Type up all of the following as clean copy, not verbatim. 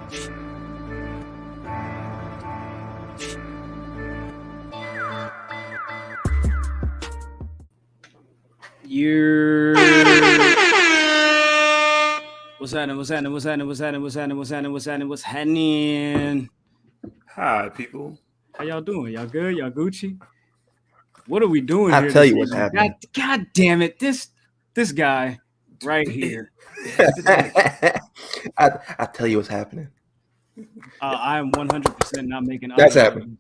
What's happening? Hi, people. How y'all doing? Y'all good? Y'all Gucci? What are we doing here? I'll tell you what's happening. God damn it. This guy right here. I'll tell you what's happening. I am 100% not making That's happening.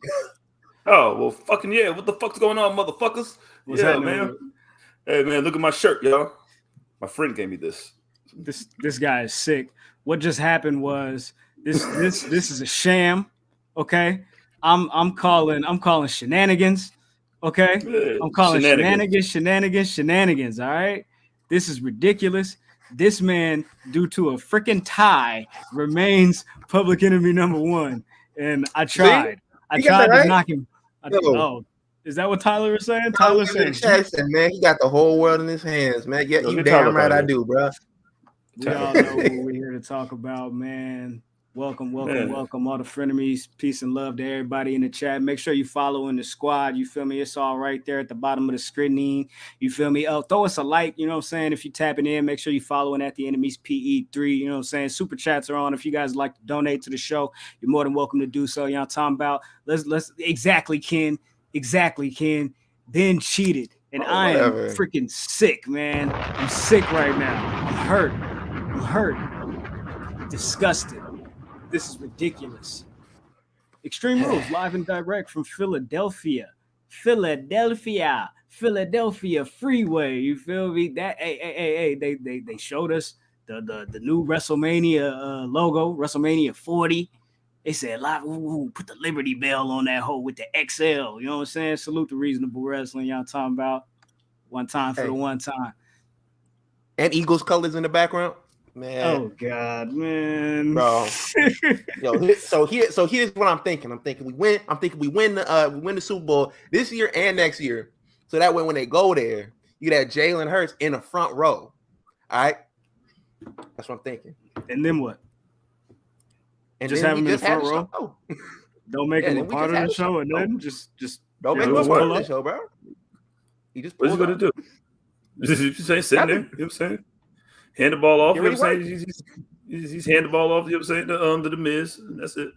Oh, well, fucking yeah. What the fuck's going on, motherfuckers? What's happening, man? Hey, man, look at my shirt, y'all. My friend gave me this. This guy is sick. What just happened was this is a sham. Okay. I'm calling shenanigans. Okay. Yeah, I'm calling shenanigans. All right. This is ridiculous. This man, due to a freaking tie, remains public enemy number one. And I tried. To knock him. Is that what Tyler is saying? Tyler saying, man, he got the whole world in his hands, man. Yeah, you damn right I do, bro. We all know what we're here to talk about, man. Welcome. All the frenemies. Peace and love to everybody in the chat. Make sure you follow in the squad. You feel me? It's all right there at the bottom of the screen. You feel me? Oh, throw us a like. You know what I'm saying? If you're tapping in, make sure you following at the Enemies PE3. You know what I'm saying? Super chats are on. If you guys like to donate to the show, you're more than welcome to do so. You know what I'm talking about? Let's exactly, Ken. Then cheated. And I am freaking sick, man. I'm sick right now. I'm hurt. Disgusted. This is ridiculous. Extreme Rules, live and direct from Philadelphia Freeway. You feel me? That hey, they showed us the new WrestleMania logo, WrestleMania 40. They said live, put the Liberty Bell on that hole with the XL. You know what I'm saying? Salute the Reasonable Wrestling. Y'all talking about one time for the one time. And Eagles colors in the background. Man. Oh God, man, bro. Yo, so here's what I'm thinking. I'm thinking we win the Super Bowl this year and next year. So that way when they go there, you got Jalen Hurts in the front row. All right, that's what I'm thinking. And then what? And just have him in the front row. Don't make him a part of the show, and then just don't make him a part of the show, bro. What's he gonna do? Just say sit there. You know what I'm saying? Hand the ball off. You know what I'm saying? He's hand the ball off. You know what I'm saying? To the Miz. And that's it.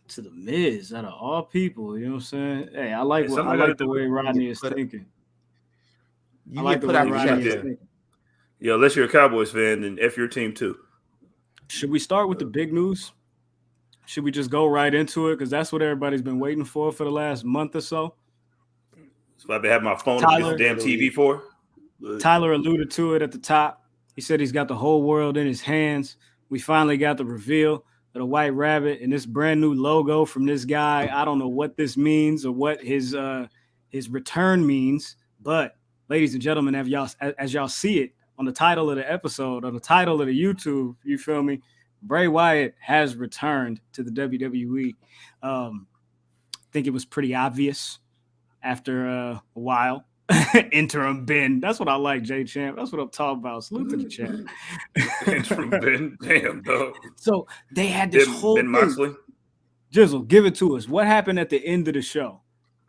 To the Miz, out of all people. You know what I'm saying? Hey, I like the way Rodney is thinking. I like the way Rodney is thinking. Yeah, unless you're a Cowboys fan, then F your team too. Should we start with the big news? Should we just go right into it? Because that's what everybody's been waiting for the last month or so. That's what I've been having my phone on this damn TV for. Tyler alluded to it at the top. He said he's got the whole world in his hands. We finally got the reveal of the White Rabbit and this brand new logo from this guy. I don't know what this means or what his return means, but ladies and gentlemen, as y'all see it on the title of the episode or the title of the YouTube, you feel me? Bray Wyatt has returned to the WWE. I think it was pretty obvious after a while. Interim Ben. That's what I like, J Champ. That's what I'm talking about. Salute to the chat. Interim Ben. Damn, dog. So they had this whole Ben Moxley. Jizzle, give it to us. What happened at the end of the show?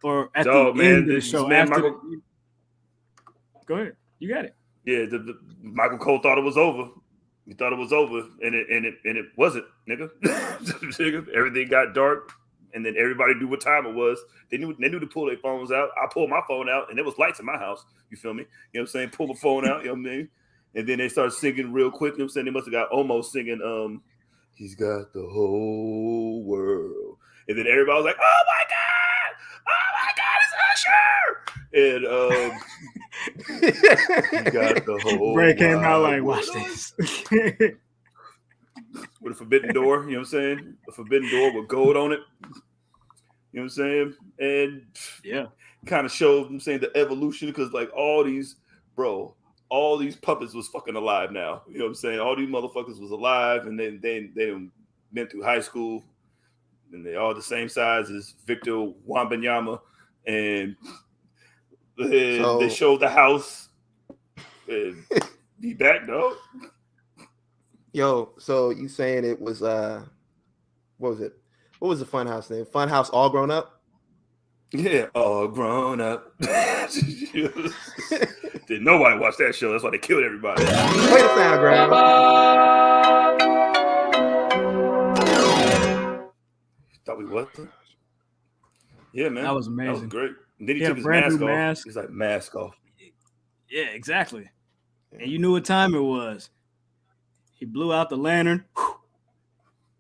Or at the end of the show? Go ahead. You got it. Yeah, the Michael Cole thought it was over. He thought it was over, and it wasn't, nigga. Everything got dark. And then everybody knew what time it was. They knew to pull their phones out. I pulled my phone out, and there was lights in my house. You feel me? You know what I'm saying? Pull the phone out, you know what I mean? And then they started singing real quick. You know what I'm saying? They must have got almost singing, he's got the whole world. And then everybody was like, oh my God, it's Usher! And he got the whole Bray came out like, watch this. With a forbidden door, you know what I'm saying? A forbidden door with gold on it. You know what I'm saying? And yeah, kind of showed, I'm saying, the evolution, because like all these puppets was fucking alive now. You know what I'm saying? All these motherfuckers was alive, and then they went through high school, and they all the same size as Victor Wembanyama, and they showed the house. And he back, dog. Yo, so you saying it was what was it? What was the Funhouse name? Funhouse All Grown Up? Yeah, all grown up. Did nobody watch that show? That's why they killed everybody. Play the sound, Graham. Thought we wasn't. Yeah, man. That was amazing. That was great. And then he He had took a his brand mask new off. mask. He's like, mask off. Yeah, exactly. And you knew what time it was. He blew out the lantern,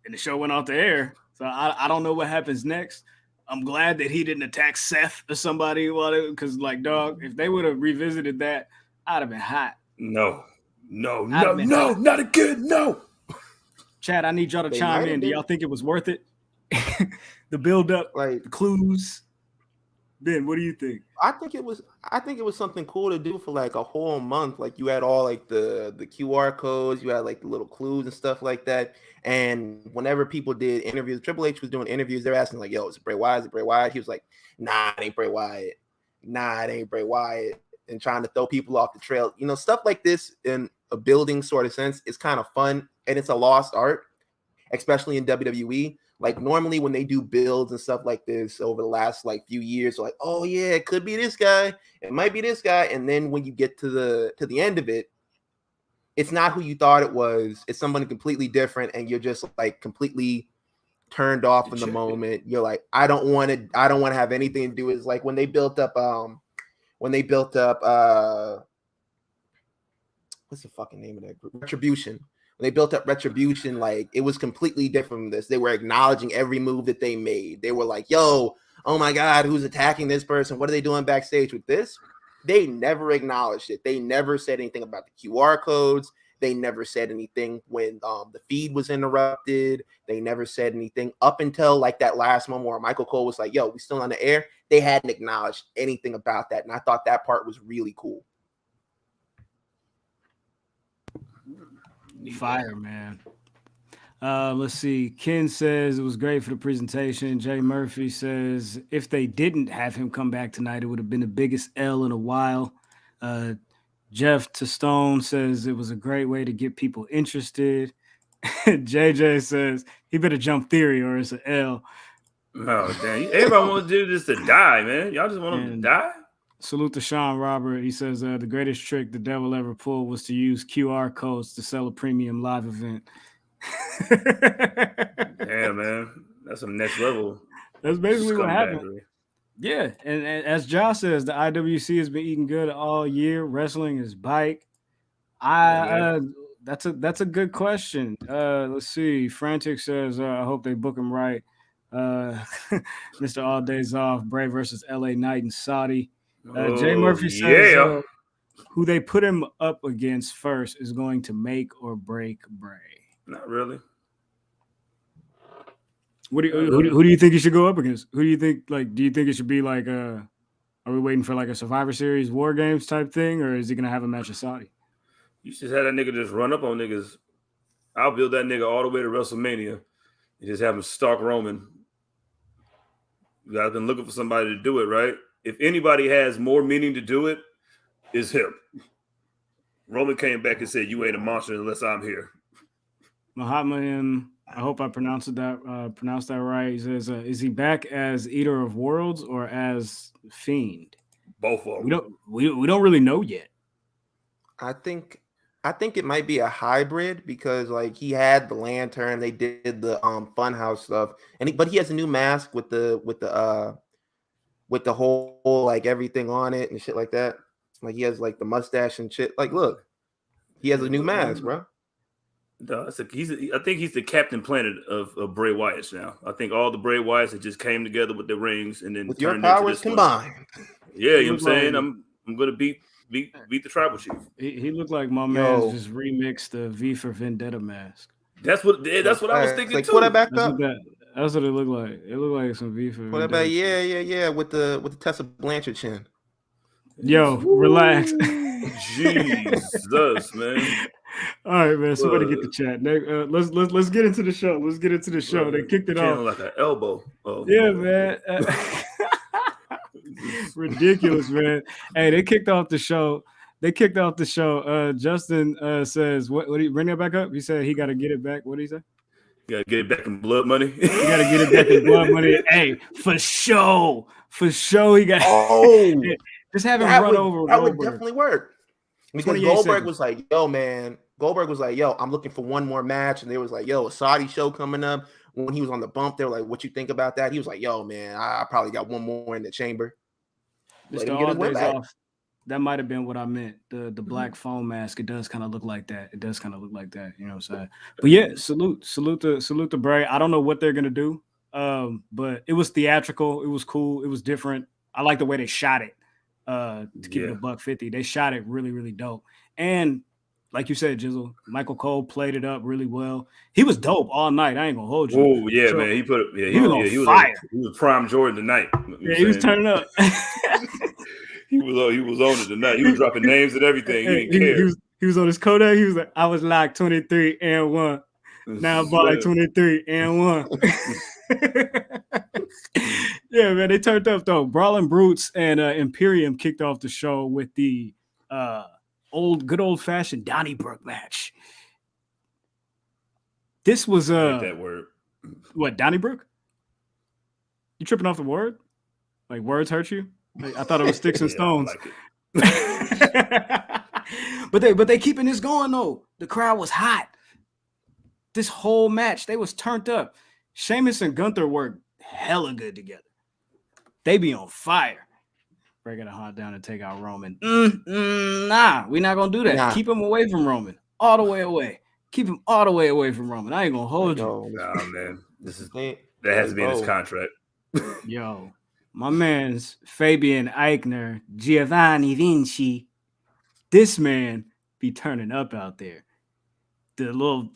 and the show went off the air. So I don't know what happens next. I'm glad that he didn't attack Seth or somebody because, like, dog, if they would have revisited that, I'd have been hot. No, not again. No. Chad, I need y'all to They chime might have in. Do been. y'all think it was worth it? The build up, Like, the clues. Ben, what do you think? I think it was something cool to do for like a whole month. Like you had all like the QR codes, you had like the little clues and stuff like that. And whenever people did interviews, Triple H was doing interviews, they're asking like, yo, is it Bray Wyatt? Is it Bray Wyatt? He was like, nah, it ain't Bray Wyatt. Nah, it ain't Bray Wyatt. And trying to throw people off the trail. You know, stuff like this in a building sort of sense is kind of fun. And it's a lost art, especially in WWE. Like normally when they do builds and stuff like this over the last like few years, like, oh yeah, it could be this guy, it might be this guy, and then when you get to the end of it, it's not who you thought it was. It's somebody completely different, and you're just like completely turned off in the moment. You're like, I don't want to have anything to do with it. It's like when they built up what's the fucking name of that group? Retribution. When they built up Retribution, like it was completely different from this. They were acknowledging every move that they made. They were like, yo, oh my God, who's attacking this person? What are they doing backstage with this? They never acknowledged it. They never said anything about the QR codes. They never said anything when the feed was interrupted. They never said anything up until like that last moment where Michael Cole was like, yo, we still on the air. They hadn't acknowledged anything about that. And I thought that part was really cool. Fire, man. Let's see. Ken says it was great for the presentation. Jay Murphy says if they didn't have him come back tonight, it would have been the biggest L in a while. Jeff Tostone says it was a great way to get people interested. JJ says he better jump Theory or it's an L. Oh, damn. Everybody wants to do this to die, man. Y'all just want him to die? Salute to Sean Robert. He says the greatest trick the devil ever pulled was to use QR codes to sell a premium live event. Damn, man. That's some next level. That's basically what happened. Yeah, and as Josh says, the IWC has been eating good all year. Wrestling is bike. That's a good question. Let's see. Frantic says, I hope they book him right. Mr. All Days Off, Bray versus LA Knight and Saudi. Jay Murphy says who they put him up against first is going to make or break Bray. Not really. Who do you think he should go up against? Who do you think? Like, do you think it should be like are we waiting for like a Survivor Series War Games type thing, or is he gonna have a match with Saudi? You should have that nigga just run up on niggas. I'll build that nigga all the way to WrestleMania and just have him stalk Roman. You guys been looking for somebody to do it, right? If anybody has more meaning to do it, it's him. Roman came back and said, "You ain't a monster unless I'm here." Mahatma, I hope I pronounced that right. He says, "Is he back as Eater of Worlds or as Fiend?" Both of them. We don't really know yet. I think it might be a hybrid because like he had the lantern, they did the Funhouse stuff, but he has a new mask with the whole like everything on it and shit like that. Like he has like the mustache and shit. Like, look, he has a new mask, bro. No, I think he's the Captain Planet of Bray Wyatt now. I think all the Bray Wyatts that just came together with the rings and then with your powers combined. Yeah, you know what I'm saying? I'm gonna beat the tribal chief. He looked like my man just remixed the V for Vendetta mask. That's what I was thinking like, too. Put that back up. That's what it looked like. It looked like some V for Vendetta. Back, yeah, with the Tessa Blanchard chin. Yo, relax. Jesus, man. All right, man. Somebody get the chat. Let's get into the show. Let's get into the show. They kicked it off like an elbow. Oh, yeah, man. Ridiculous, man. Hey, they kicked off the show. they kicked off the show. Justin says, "What? Did he bring that back up?" He said he got to get it back. What did he say? You gotta get it back in blood money. You gotta get it back in blood money. Hey, for sure. He got. Just have him run over. That would definitely work. Because Goldberg was like, "Yo, man." Goldberg was like, "Yo, I'm looking for one more match," and they was like, "Yo, a Saudi show coming up." When he was on the bump, they were like, "What you think about that?" He was like, "Yo, man, I probably got one more in the chamber." Just all days off. That might have been what I meant. The black foam mask. It does kind of look like that. You know what I'm saying? But yeah, salute to Bray. I don't know what they're gonna do. But it was theatrical. It was cool. It was different. I like the way they shot it. To keep it $150. They shot it really, really dope. And like you said, Jizzle, Michael Cole played it up really well. He was dope all night. I ain't gonna hold you. Oh yeah, so, man. He was fire. He was prime Jordan tonight. Yeah, he was turning up. He was on it tonight. He was dropping names and everything. He didn't care. He was on his Kodak. He was like, I was like 23 and 1. Now I'm about like 23 and 1. Yeah, man, they turned up though. Brawling Brutes and Imperium kicked off the show with the good old fashioned Donnybrook match. This was that word. What, Donnybrook? You tripping off the word? Like words hurt you? Like, I thought it was sticks and stones. But they keeping this going though. The crowd was hot. This whole match, they was turned up. Sheamus and Gunther worked hella good together. They be on fire. Breaking the hot down and take out Roman. Nah, we're not gonna do that. Nah. Keep him away from Roman. All the way away. Keep him all the way away from Roman. I ain't gonna hold you. Nah, man. That has to be in his contract. Yo, my man's Fabian Eichner, Giovanni Vinci. This man be turning up out there. The little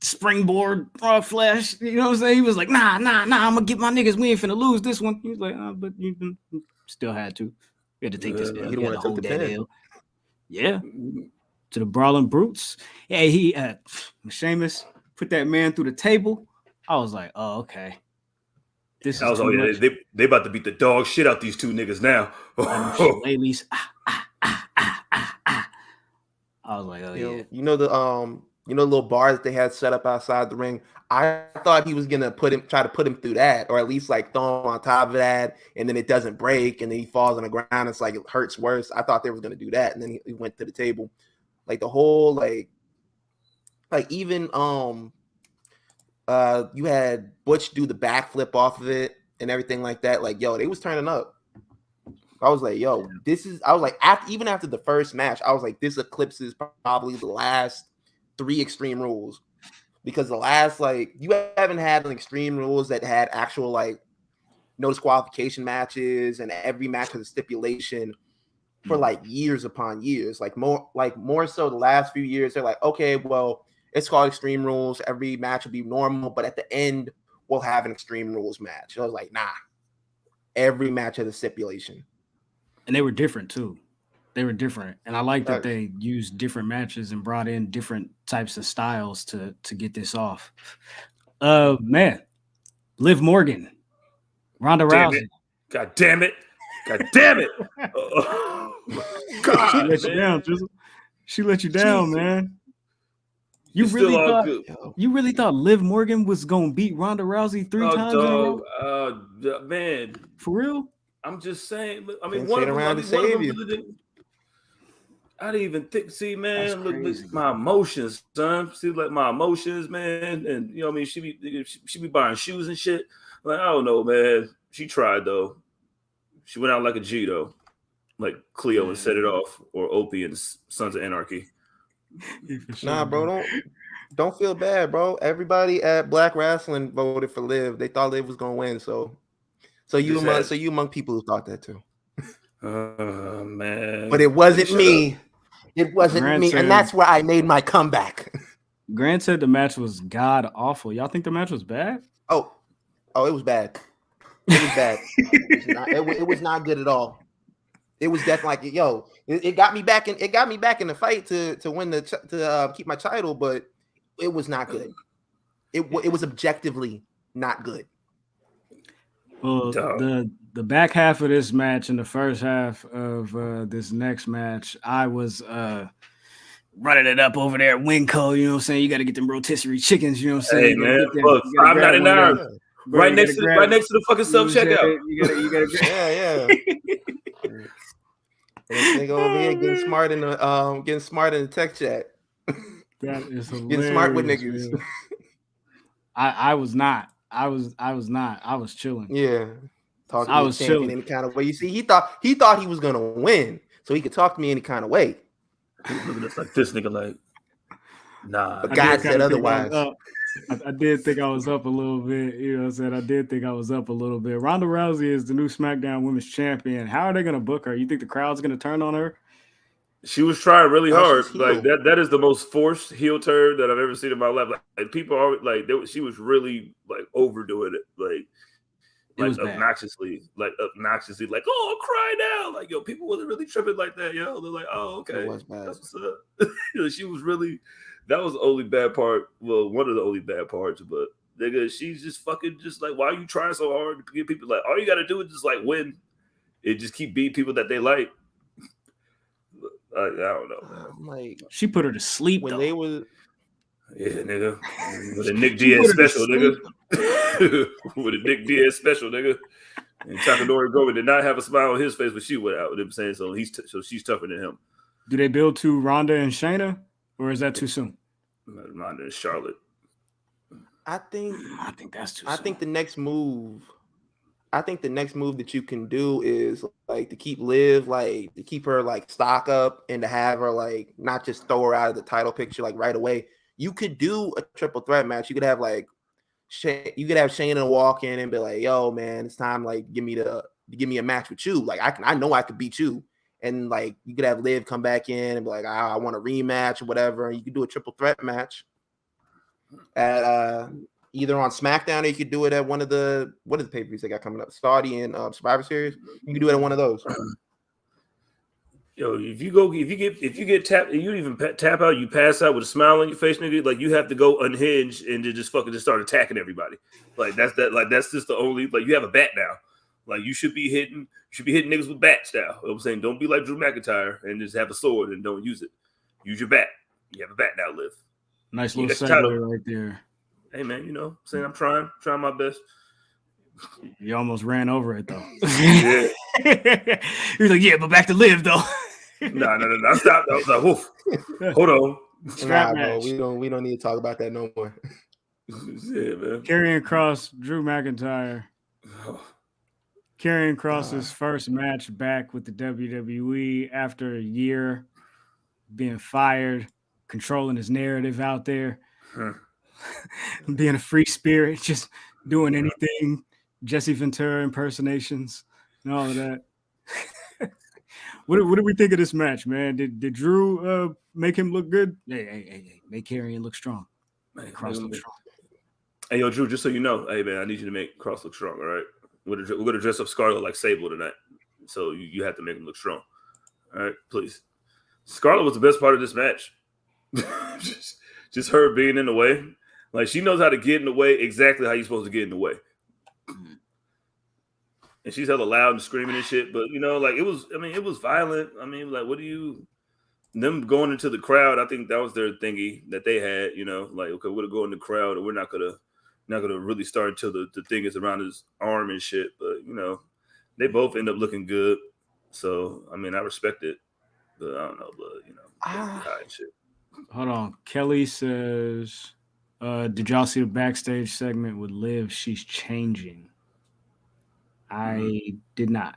springboard flash, you know what I'm saying? He was like, nah, I'm gonna get my niggas. We ain't finna lose this one. He was like, but you still had to. You had to take this. You don't want to hold that L. Yeah. To the Brawling Brutes. Yeah, he Sheamus put that man through the table. I was like, oh, okay. This is they about to beat the dog shit out these two niggas now. Ladies. I was like, oh yeah. You know the little bar that they had set up outside the ring. I thought he was gonna try to put him through that, or at least like throw him on top of that, and then it doesn't break, and then he falls on the ground. It's like it hurts worse. I thought they were gonna do that, and then he went to the table. Like the whole like even you had Butch do the backflip off of it and everything like that. Like, yo, they was turning up. I was like, yo, even after the first match, I was like, this eclipses probably the last 3 Extreme Rules. Because the last, like, you haven't had an Extreme Rules that had actual, like, no disqualification matches and every match has a stipulation for, like, years upon years. Like, more so the last few years, they're like, okay, well, it's called Extreme Rules. Every match will be normal, but at the end, we'll have an Extreme Rules match. I was like, nah. Every match has a stipulation. And they were different too. They were different. And I like that they used different matches and brought in different types of styles to get this off. Man, Liv Morgan, Ronda Rousey. God damn it. God, she let you down, Jizzle. She let you down, man. You really thought Liv Morgan was gonna beat Ronda Rousey 3 times in a row? Man. For real? I'm just saying. I mean, one of them I didn't even think. See, man, look, my emotions, son. See, like my emotions, man. And you know, what I mean, she be buying shoes and shit. Like, I don't know, man. She tried though. She went out like a G though, like Cleo and set it off, or Opie and Sons of Anarchy. Nah, bro, don't feel bad, bro. Everybody at Black Wrestling voted for Liv. They thought Liv was gonna win, so you among people who thought that too. Man. But it wasn't me. It wasn't me, and that's where I made my comeback. Grant said the match was god awful. Y'all think the match was bad? Oh, it was bad. It was bad. It was not good at all. It was definitely like, it got me back in. It got me back in the fight to win to keep my title, but it was not good. It was objectively not good. Well, the the back half of this match and the first half of this next match, I was running it up over there at Winco. You know what I'm saying? You got to get them rotisserie chickens. You know what I'm saying? Hey man, look, $5.99 right next to the fucking self checkout. You gotta yeah. This nigga over here getting smart in the tech chat. That is hilarious. Getting smart with niggas. I was not. I was not. I was chilling. Yeah. Talking I to was the champion chilling. any kind of way. You see, he thought he was gonna win, so he could talk to me any kind of way. Look at us like this nigga, like, nah. But God said otherwise. I did think I was up a little bit. You know what I'm saying? I did think I was up a little bit. Ronda Rousey is the new SmackDown Women's Champion. How are they going to book her? You think the crowd's going to turn on her? She was trying really hard. She's Like heel. that is the most forced heel turn that I've ever seen in my life. Like people are like, she was really like overdoing it. Like obnoxiously, like, oh, cry now. Like, yo, people wasn't really tripping like that, yo. They're like, oh, okay. It was bad. That's what's up. She was really, that was the only bad part. Well, one of the only bad parts, but nigga, she's just fucking just like, why are you trying so hard to get people like, all you got to do is just like win. It just keep beating people that they like. I don't know, man. Like, she put her to sleep when though. they was. Yeah, nigga. With a Nick Diaz special, nigga. With a Nick Diaz special, nigga. And Takadori Gomi did not have a smile on his face when she went out with him saying so. So she's tougher than him. Do they build to Ronda and Shayna, or is that too soon? Ronda and Charlotte. I think that's too soon. I think the next move that you can do is like to keep Liv, like to keep her like stock up and to have her like not just throw her out of the title picture like right away. You could do a triple threat match. You could have like Shayna walk in and be like, "Yo, man, it's time. Like, give me a match with you. Like, I know I could beat you." And like, you could have Liv come back in and be like, "I want a rematch or whatever." And you could do a triple threat match at either on SmackDown or you could do it at one of the pay-per-views they got coming up, Saudi and Survivor Series. You can do it at one of those. Yo, if you get tapped, you even tap out, you pass out with a smile on your face, nigga. Like you have to go unhinged and just start attacking everybody. Like that's just the only, like, you have a bat now. Like you should be hitting niggas with bats now. You know what I'm saying? Don't be like Drew McIntyre and just have a sword and don't use it. Use your bat. You have a bat now, Liv. Nice little segue right there. Hey man, you know, I'm saying I'm trying my best. You almost ran over it though. Yeah. You're like, yeah, but back to Liv though. No. Stop. I was like, woof. Hold on. Nah, bro, we don't need to talk about that no more. Yeah, man. Karrion Kross, Drew McIntyre. Karrion Kross's first match back with the WWE after a year being fired, controlling his narrative out there, being a free spirit, just doing anything, Jesse Ventura impersonations and all of that. What do we think of this match, man? Did Drew make him look good? Hey, make Karrion look strong. Make Kross look strong. Hey, yo, Drew, just so you know, hey, man, I need you to make Kross look strong, all right? We're going to dress up Scarlett like Sable tonight. So you have to make him look strong. All right, please. Scarlett was the best part of this match. just her being in the way. Like, she knows how to get in the way exactly how you're supposed to get in the way. And she's hella loud and screaming and shit. But, you know, like, it was violent. I mean, like, them going into the crowd, I think that was their thingy that they had, you know, like, okay, we're going to go in the crowd and we're not going to really start until the thing is around his arm and shit. But, you know, they both end up looking good. So, I mean, I respect it. But I don't know, but, you know, shit. Hold on. Kelly says, did y'all see the backstage segment with Liv? She's changing. I did not.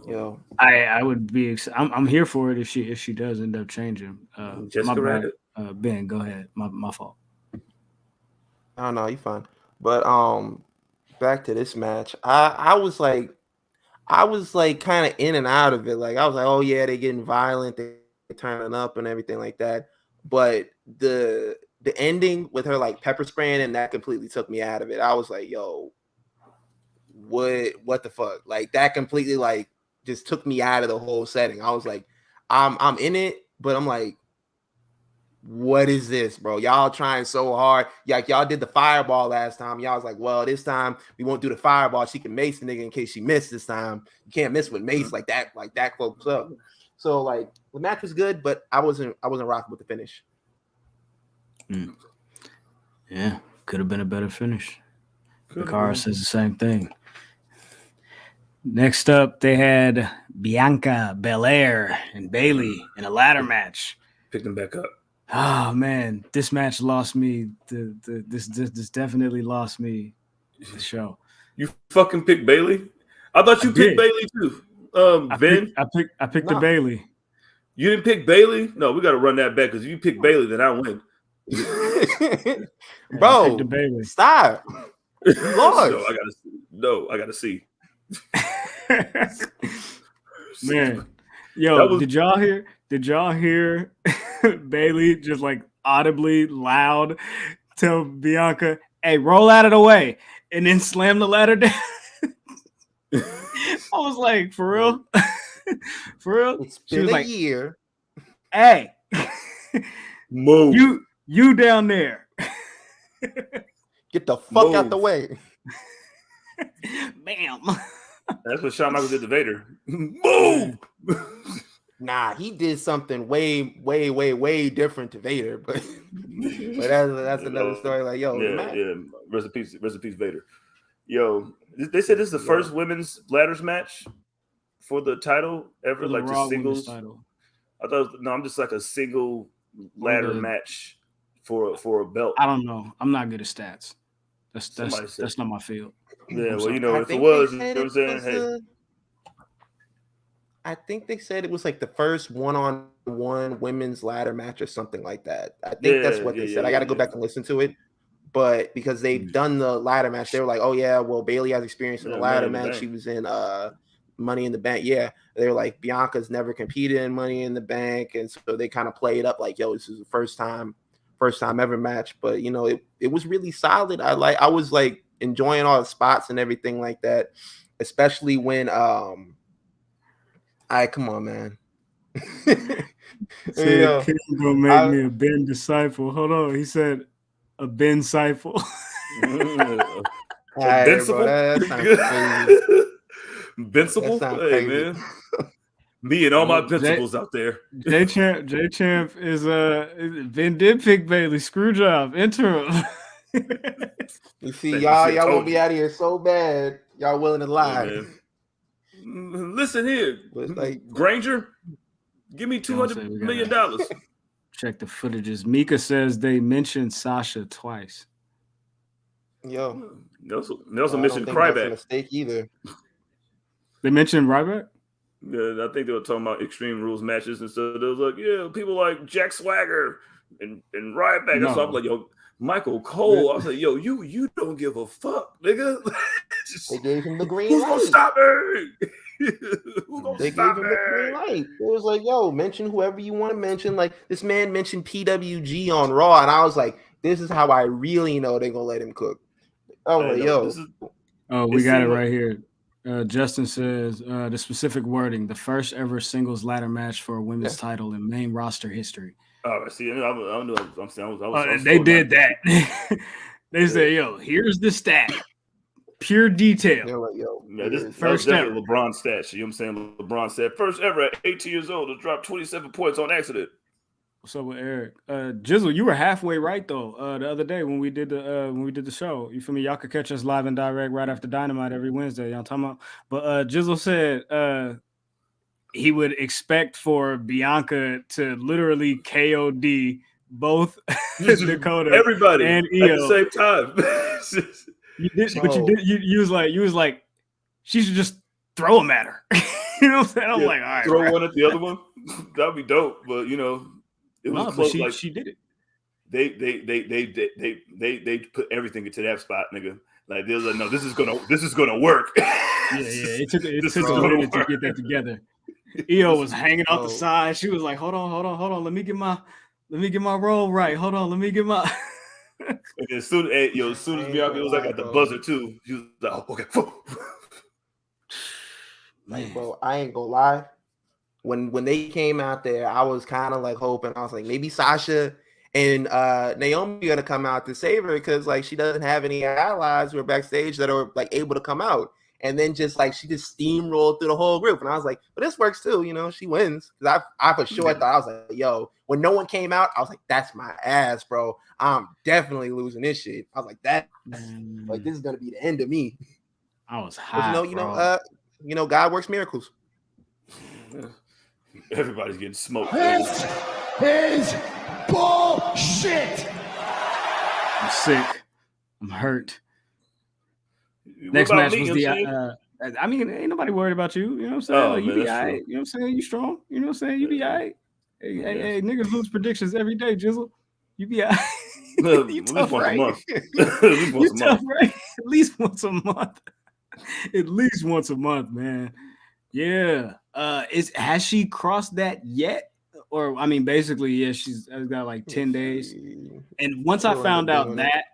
Yo, I would be. I'm here for it if she does end up changing. Jessica Rabbit. Ben, go ahead. My fault. I don't know, you fine. But back to this match. I was like kind of in and out of it. Like I was like, oh yeah, they're getting violent, they're turning up and everything like that. But the ending with her like pepper spraying and that completely took me out of it. I was like, yo, what the fuck? Like that completely like just took me out of the whole setting. I was like, I'm in it, but I'm like, what is this, bro? Y'all trying so hard. Like y'all did the fireball last time. Y'all was like, well, this time we won't do the fireball. She can mace the nigga in case she missed this time. You can't miss with mace like that close up. So like the match was good, but I wasn't rocking with the finish. Yeah, could have been a better finish. Cara says the same thing. Next up, they had Bianca, Belair, and Bayley in a ladder match. Pick them back up. Oh man, this match lost me. This definitely lost me the show. You fucking picked Bayley? I thought you picked Bayley too. Ben, I picked the Bayley. You didn't pick Bayley? No, we got to run that back because if you pick Bayley, then I win. Bro, I picked the Bayley. Stop. I gotta see. Man, yo, did y'all hear Bayley just like audibly loud tell Bianca, "Hey, roll out of the way," and then slam the ladder down? I was like, for real? For real? It's been a year. Hey, move. You down there. Get the fuck out the way. Bam. That's what Shawn Michaels did to Vader. Move. Nah, he did something way different to Vader, but that's another story. Like, yo, yeah. Rest in peace, Vader. Yo, they said this is the first women's ladders match for the title ever, like just singles. Title. I thought I'm just like a single ladder match for a belt. I don't know. I'm not good at stats. That's not my field. Yeah, well, if it was, you know what I'm saying? Hey. I think they said it was like the first one-on-one women's ladder match or something like that. I think that's what they said. I got to go back and listen to it. But because they've done the ladder match, they were like, oh, yeah, well, Bayley has experience in the ladder match. She was in Money in the Bank. Yeah, they were like, Bianca's never competed in Money in the Bank. And so they kind of play it up like, yo, this is the first time ever match. But, it was really solid. I was like enjoying all the spots and everything like that, especially when come on, man. Said King gonna make me a Ben disciple. Hold on, he said a Ben disciple. Benciple? Hey man. Me and all my principles out there. J Champ is Ben did pick Bayley. Screw job. Interim. You see, y'all won't be out of here so bad. Y'all willing to lie. Yeah, listen here, like Granger, give me $200 million. Check the footages. Mika says they mentioned Sasha twice. Yo, Nelson mentioned Ryback. That's a mistake either. They mentioned Ryback. Yeah, I think they were talking about Extreme Rules matches and stuff. They was like, yeah, people like Jack Swagger and Ryback. No. So I'm like, yo, Michael Cole. I was like, yo, you don't give a fuck, nigga. They gave him the green light. Who's gonna stop me? They gave him the green light. It was like, yo, mention whoever you want to mention. Like this man mentioned PWG on Raw, and I was like, this is how I really know they're gonna let him cook. Oh, like, yo. We got it right here. Justin says the specific wording: the first ever singles ladder match for a women's title in main roster history. Oh, see, I'm saying they did that. They said, "Yo, here's the stat, pure detail." They're like, "Yo, this first ever LeBron stat." You know what I'm saying? LeBron said, "First ever at 18 years old to drop 27 points on accident." What's up with Eric? Jizzle, you were halfway right though. The other day when we did the show, you feel me? Y'all could catch us live and direct right after Dynamite every Wednesday. Y'all talking about? But Jizzle said he would expect for Bianca to literally KOD both Dakota, everybody, and Io at the same time. You was like, she should just throw them at her. You know what I'm saying? I'm like, all right, throw one at the other one. That'd be dope. But it was close. But she did it. They put everything into that spot, nigga. Like they was like, no, this is gonna work. Yeah. It took a minute to get that together. Io was hanging out the side. She was like, hold on. Let me get my roll right. Hold on, let me get my. And as soon as Bianca was like at the buzzer too, she was like, oh, okay. Like, bro, I ain't gonna lie. When they came out there, I was kind of like hoping. I was like, maybe Sasha And Naomi gonna come out to save her because like she doesn't have any allies who are backstage that are like able to come out. And then just like she just steamrolled through the whole group. And I was like, but this works too, you know, she wins. Because I for sure thought, I was like, yo, when no one came out, I was like, that's my ass, bro. I'm definitely losing this shit. I was like, like this is gonna be the end of me. I was hot. But God works miracles. Everybody's getting smoked. This is bullshit. I'm sick. I'm hurt. Next match was the I mean, ain't nobody worried about you. You know what I'm saying? Like, you be all right. You know what I'm saying? You strong. You know what I'm saying? You be all right. Hey, niggas lose predictions every day, Jizzle. You be all right. You tough, right? You tough, right? At least once a month. At least once a month, man. Yeah. Has she crossed that yet? Or I mean, basically, yeah, she's got like 10 days. And once I found out that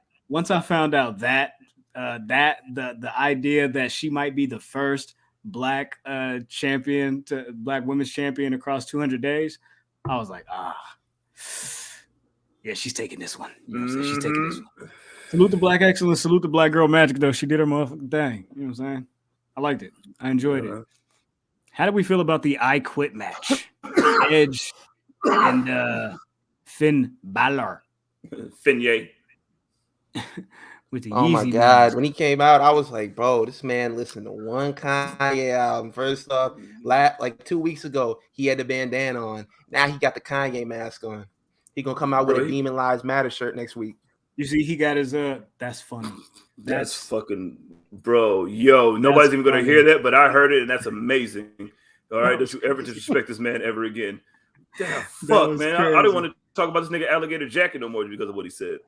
the idea that she might be the first black women's champion across 200 days, I was like, yeah, she's taking this one. You know what I'm saying? She's taking this one. Salute the black excellence. Salute the black girl magic, though. She did her motherfucking thing. You know what I'm saying? I liked it. I enjoyed it. How did we feel about the I Quit match? Edge and Finn Bálor. Finye. With the oh my Yeezy God. mask. When he came out, I was like, bro, this man listened to one Kanye album. First off, like 2 weeks ago, he had the bandana on. Now he got the Kanye mask on. He gonna come out with a Demon Lives Matter shirt next week. You see, he got his that's funny. That's fucking bro. Yo, nobody's even gonna hear that, but I heard it, and that's amazing. All right, don't you ever disrespect this man ever again. Damn, fuck, man. I don't want to talk about this nigga alligator jacket no more because of what he said.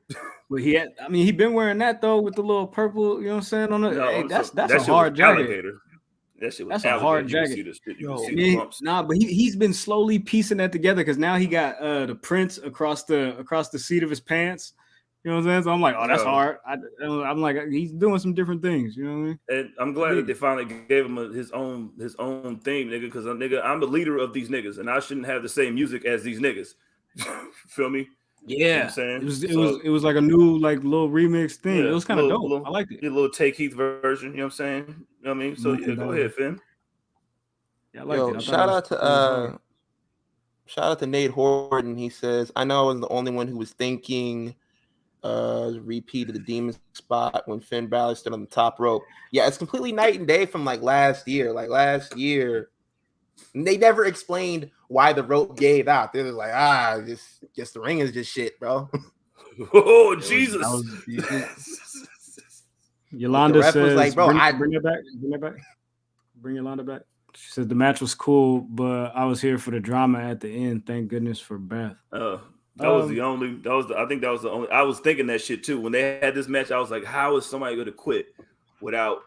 Well, he been wearing that though with the little purple, you know what I'm saying? On the that's a hard jacket. Alligator. That shit was that's a hard jacket. But he's been slowly piecing that together because now he got the prints across the seat of his pants. You know what I'm saying? So I'm like, oh, that's hard. I'm like, he's doing some different things. You know what I mean? And I'm glad that they finally gave him his own theme, nigga. Because I'm the leader of these niggas, and I shouldn't have the same music as these niggas. Feel me? Yeah, you know what I'm saying? It was like a new like little remix thing. Yeah, it was kind of dope. I liked it. A little Take Heath version. You know what I'm saying? You know what I mean? So yeah, go ahead, Finn. Yeah, I liked it. Shout out to Nate Horton. He says, I know I was the only one who was thinking repeat of the demon spot when Finn Balor stood on the top rope. Yeah, it's completely night and day from like last year. Like last year, they never explained why the rope gave out. They was like, just the ring is just shit, bro. Oh Jesus! Yolanda says, was like, bro, bring it back. Bring Yolanda back. She said the match was cool, but I was here for the drama at the end. Thank goodness for Beth. I think that was the only. I was thinking that shit too. When they had this match, I was like, how is somebody going to quit without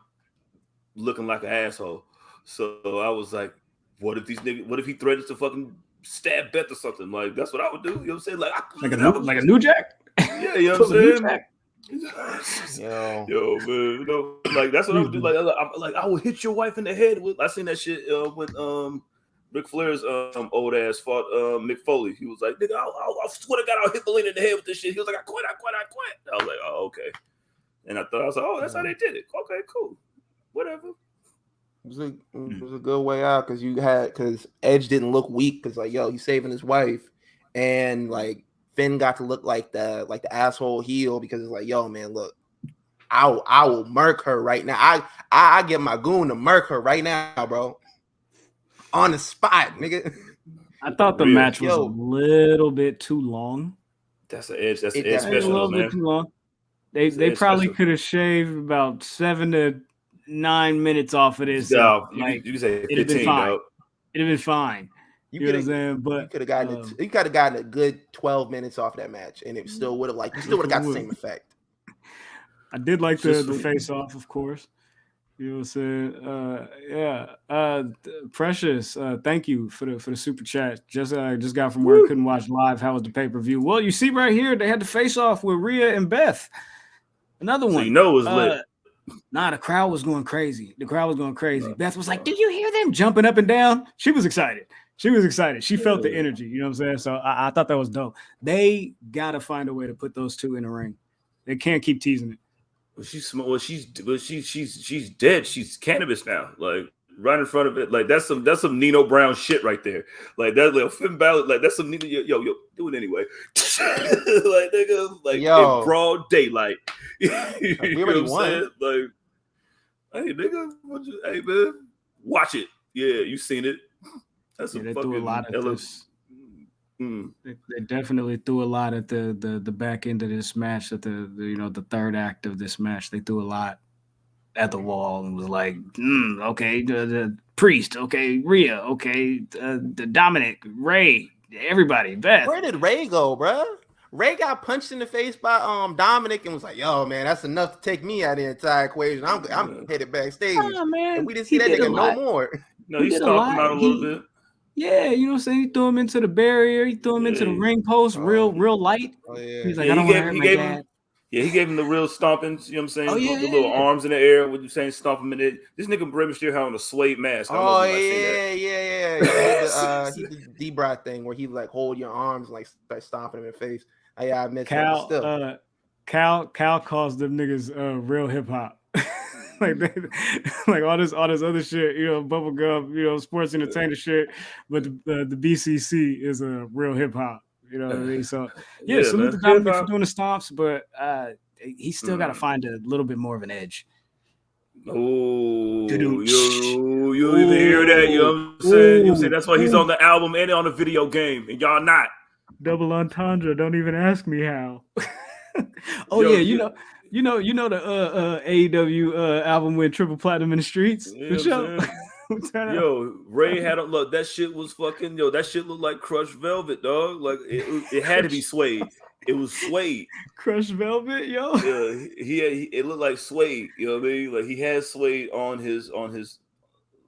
looking like an asshole? So I was like, what if he threatens to fucking stab Beth or something? Like, that's what I would do. You know what I'm saying? Like a New Jack? Yeah, you know what I'm saying? Yo, man, you know, like that's what I would do. Like, I would hit your wife in the head with. I seen that shit when Ric Flair's old ass fought Mick Foley. He was like, nigga, I swear to God, I'll hit Belair in the head with this shit. He was like, I quit. I was like, oh, okay. And I was like, oh, that's how they did it. Okay, cool. Whatever. It was a good way out because Edge didn't look weak because like, yo, he's saving his wife. And like Finn got to look like the asshole heel because it's like, yo, man, look, I will murk her right now. I get my goon to murk her right now, bro. On the spot, nigga. I thought the match was a little bit too long. That's an Edge. That's an Edge special, a little bit too long. They probably could have shaved about 7 to 9 minutes off of this. No, you can say 15. It'd have been fine. You know what I'm saying? But you could have gotten a good 12 minutes off that match, and it still would have got the same effect. I did like the face off, of course. You know what I'm saying? Precious, thank you for the super chat. Just got from work, couldn't watch live. How was the pay-per-view? Well, you see right here, they had the face off with Rhea and Beth. Another one. So you know it was lit. Nah, the crowd was going crazy. Beth was like, "Do you hear them jumping up and down?" She was excited. She was excited. She felt the energy. You know what I'm saying? So I thought that was dope. They gotta find a way to put those two in the ring. They can't keep teasing it. Well, she's dead. She's cannabis now. Like right in front of it. Like that's some Nino Brown shit right there. Like that little Finn Balor. Like that's some Nino. Yo, do it anyway. Like nigga, like in broad daylight. We already won. Like, hey nigga, hey man, watch it. Yeah, you seen it. That's they threw a lot at this. They definitely threw a lot at the back end of this match. At the third act of this match, they threw a lot at the wall and was like, okay, the Priest, okay, Rhea, okay, the Dominic, Ray, everybody, Beth. Where did Ray go, bro? Ray got punched in the face by Dominic and was like, "Yo, man, that's enough to take me out of the entire equation. I'm headed backstage." Oh, man. And we didn't see that nigga no more. No, he stomped him out a little bit. Yeah, you know what I'm saying? He threw him into the barrier. He threw him into the ring post, real light. Oh, yeah. He's like, I don't want to hurt my dad. He gave him the real stompings. You know what I'm saying? Oh, yeah, the little arms in the air. What you saying? Stomp him in it. This nigga Bray Mysterio had on a suede mask. Oh yeah. He did the D-Bry thing where he like hold your arms and like start stomping him in the face. I missed that still. Cal calls them niggas real hip hop. like all this other shit, bubblegum, sports entertainer shit, but the BCC is a real hip hop. You know what I mean? So salute to Dominic for doing the stomps, but he's still got to find a little bit more of an edge. Oh, you even hear that? You know what I'm saying? You say that's why he's on the album and on the video game, and y'all not. Double entendre. Don't even ask me how. You know the AEW album went triple platinum in the streets. For sure. Yo, Ray had a look. That shit was fucking. That shit looked like crushed velvet, dog. Like it had to be suede. It was suede. Crushed velvet, yo. Yeah, it looked like suede. You know what I mean? Like he had suede on his.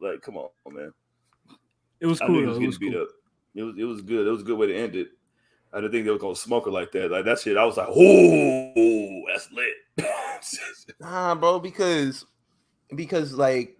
Like, come on, man. It was cool. He was getting beat up. It was good. It was a good way to end it. I didn't think they were gonna smoke her like that. Like that shit, I was like, oh, that's lit. Nah, bro, because like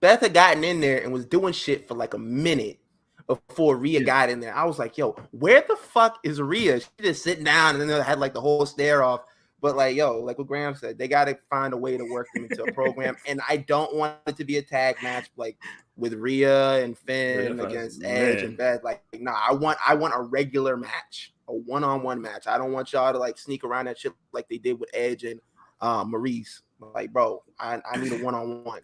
Beth had gotten in there and was doing shit for like a minute before Rhea got in there. I was like, yo, where the fuck is Rhea? She just sitting down and then they had like the whole stare off. But like, yo, like what Graham said, they got to find a way to work them into a program. And I don't want it to be a tag match like with Rhea and Finn against Edge and Beth. Like, nah, I want a regular match, a one-on-one match. I don't want y'all to like sneak around that shit like they did with Edge and Maurice. Like, bro, I need a one-on-one.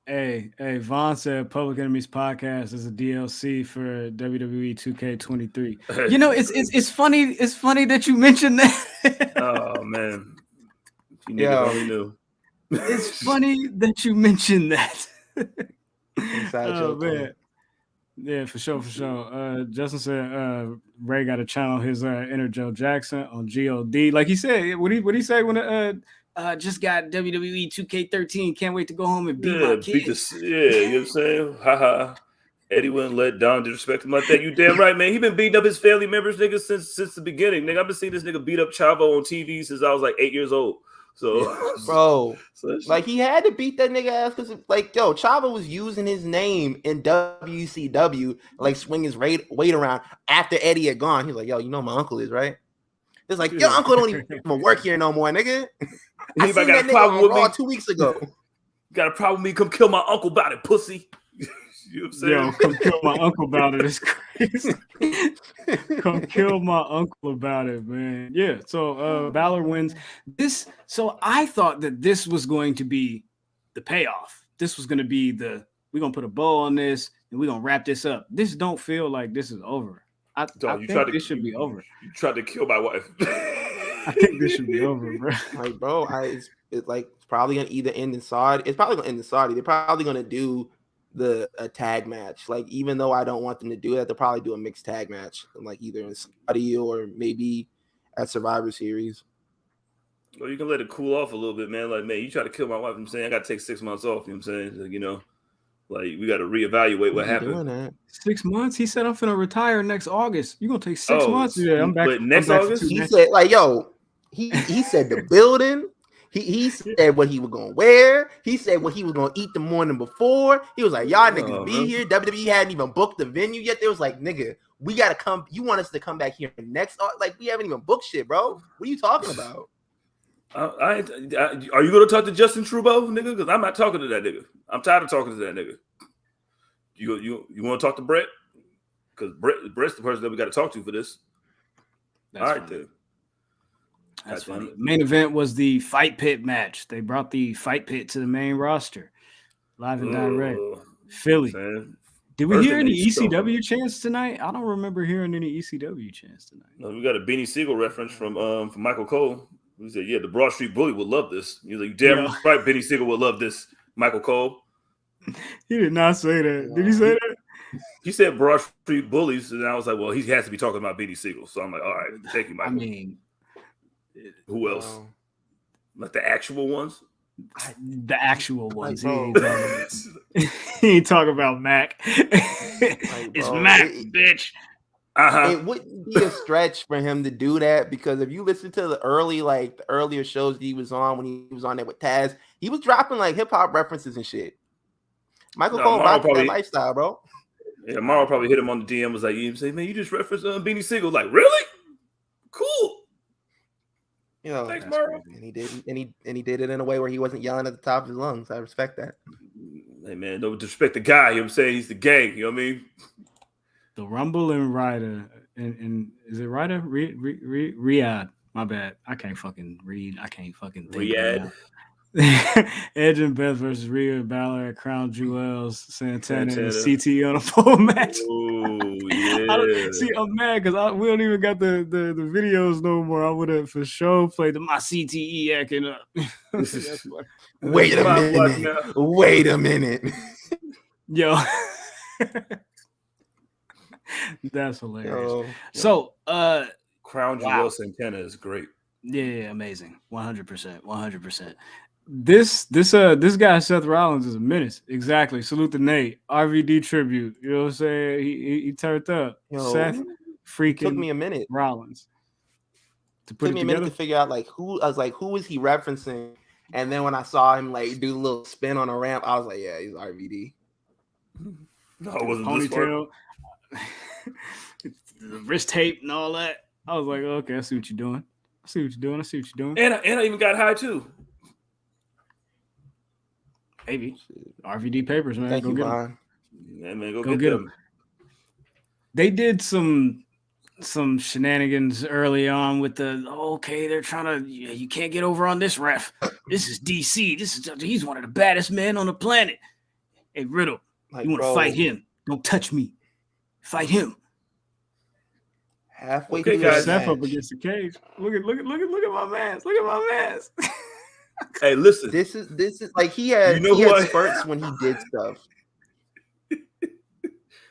Hey, Vaughn said Public Enemies Podcast is a DLC for WWE 2K23. You know, it's funny. It's funny that you mentioned that. Oh man, you niggas only knew. It's funny that you mentioned that. Inside joke, man. Yeah, for sure. Justin said Ray got to channel his inner Joe Jackson on God. Like he said, what he say when just got WWE 2K13. Can't wait to go home and beat my kids. You know what I'm saying? Haha. Eddie wouldn't let Don disrespect him like that. You damn right, man. He been beating up his family members, nigga, since the beginning. Nigga, I've been seeing this nigga beat up Chavo on TV since I was like 8 years old. So, bro, like he had to beat that nigga ass because, like, yo, Chavo was using his name in WCW, like swing his weight around after Eddie had gone. He's like, yo, you know my uncle is right. It's like your uncle don't even work here no more, nigga. I seen that nigga on Raw 2 weeks ago. Got a problem with me? Come kill my uncle about it, pussy. You know what I'm saying? Yo, come kill my uncle about it. It's crazy. Come kill my uncle about it, man. Yeah, so Bálor wins. So I thought that this was going to be the payoff. This was going to be we're going to put a bow on this and we're going to wrap this up. This don't feel like this is over. I think this should be over. You tried to kill my wife. I think this should be over, bro. Like, bro, it's probably going to either end in Saudi. It's probably going to end in Saudi. They're probably going to do a tag match. Like, even though I don't want them to do that, they'll probably do a mixed tag match, like either in Saudi or maybe at Survivor Series. Well, you can let it cool off a little bit, man. Like, man, you try to kill my wife. I'm saying I got to take 6 months off. You know what I'm saying? Like, you know, like we got to reevaluate what happened. 6 months? He said I'm finna retire next August. You gonna take 6 months? Yeah, I'm back. But next August, he said, like, yo, he said the building. He said what he was gonna wear. He said what he was gonna eat the morning before. He was like, y'all niggas be here. WWE hadn't even booked the venue yet. They was like, nigga, we gotta come. You want us to come back here next? Like, we haven't even booked shit, bro. What are you talking about? Are you gonna talk to Justin Trudeau, nigga? Because I'm not talking to that nigga. I'm tired of talking to that nigga. You want to talk to Brett? Because Brett's the person that we got to talk to for this. That's all right, funny. then. That's funny. Main event was the Fight Pit match. They brought the Fight Pit to the main roster, live and direct. Philly. Did we hear any ECW chants tonight? I don't remember hearing any ECW chants tonight. No, we got a Beanie Siegel reference from Michael Cole. He said, "Yeah, the Broad Street Bully would love this." He was like, "Damn right, Beanie Siegel would love this." Michael Cole. He did not say that. Did he say that? He said Broad Street Bullies, and I was like, well, he has to be talking about Beanie Siegel. So I'm like, all right, thank you, Michael. I mean, who else? Like the actual ones? The actual ones. He ain't talking about Mac. It's Mac, bitch. It wouldn't be a stretch for him to do that, because if you listen to the earlier shows that he was on when he was on there with Taz, he was dropping like hip hop references and shit. Michael Cole rocked that lifestyle, bro. Yeah, Morrow probably hit him on the DM, was like, you say, man, you just referenced Beanie Siegel. Like, really? Cool. You know, thanks, Morrow. And he did it in a way where he wasn't yelling at the top of his lungs. I respect that. Hey man, don't disrespect the guy. You know what I'm saying? He's the gang. You know what I mean? The Rumble and Ryder, and is it Ryder? Riyadh. My bad. I can't fucking read. I can't fucking think. Riyadh. Edge and Beth versus Rhea and Bálor at Crown Jewels, Santana and CT on a full match. Oh yeah. See, I'm mad because we don't even got the videos no more. I would have for sure played my CTE acting up. Wait a minute. Yo. That's hilarious. So Crown Jewel Santana is great. Yeah, amazing. 100%. This guy Seth Rollins is a menace. Exactly. Salute to Nate. RVD tribute. You know what I'm saying? He turned up. Seth freaking took me a minute. Rollins. Took me a minute to figure out who. I was like, who is he referencing? And then when I saw him do a little spin on a ramp, I was like, yeah, he's RVD. No, it wasn't ponytail. The wrist tape and all that. I was like, okay, I see what you're doing. I see what you're doing. And I even got high too. Maybe. RVD papers, man. Thank go you, get Ron. Yeah, man, go get them. They did some shenanigans early on with they're trying to, you can't get over on this ref. This is DC. He's one of the baddest men on the planet. Hey, Riddle, you want to fight him? Don't touch me. Fight him. Halfway through Seth up against the cage. Look at my man's. Look at my man's. Hey, listen. This is like he had spurts when he did stuff.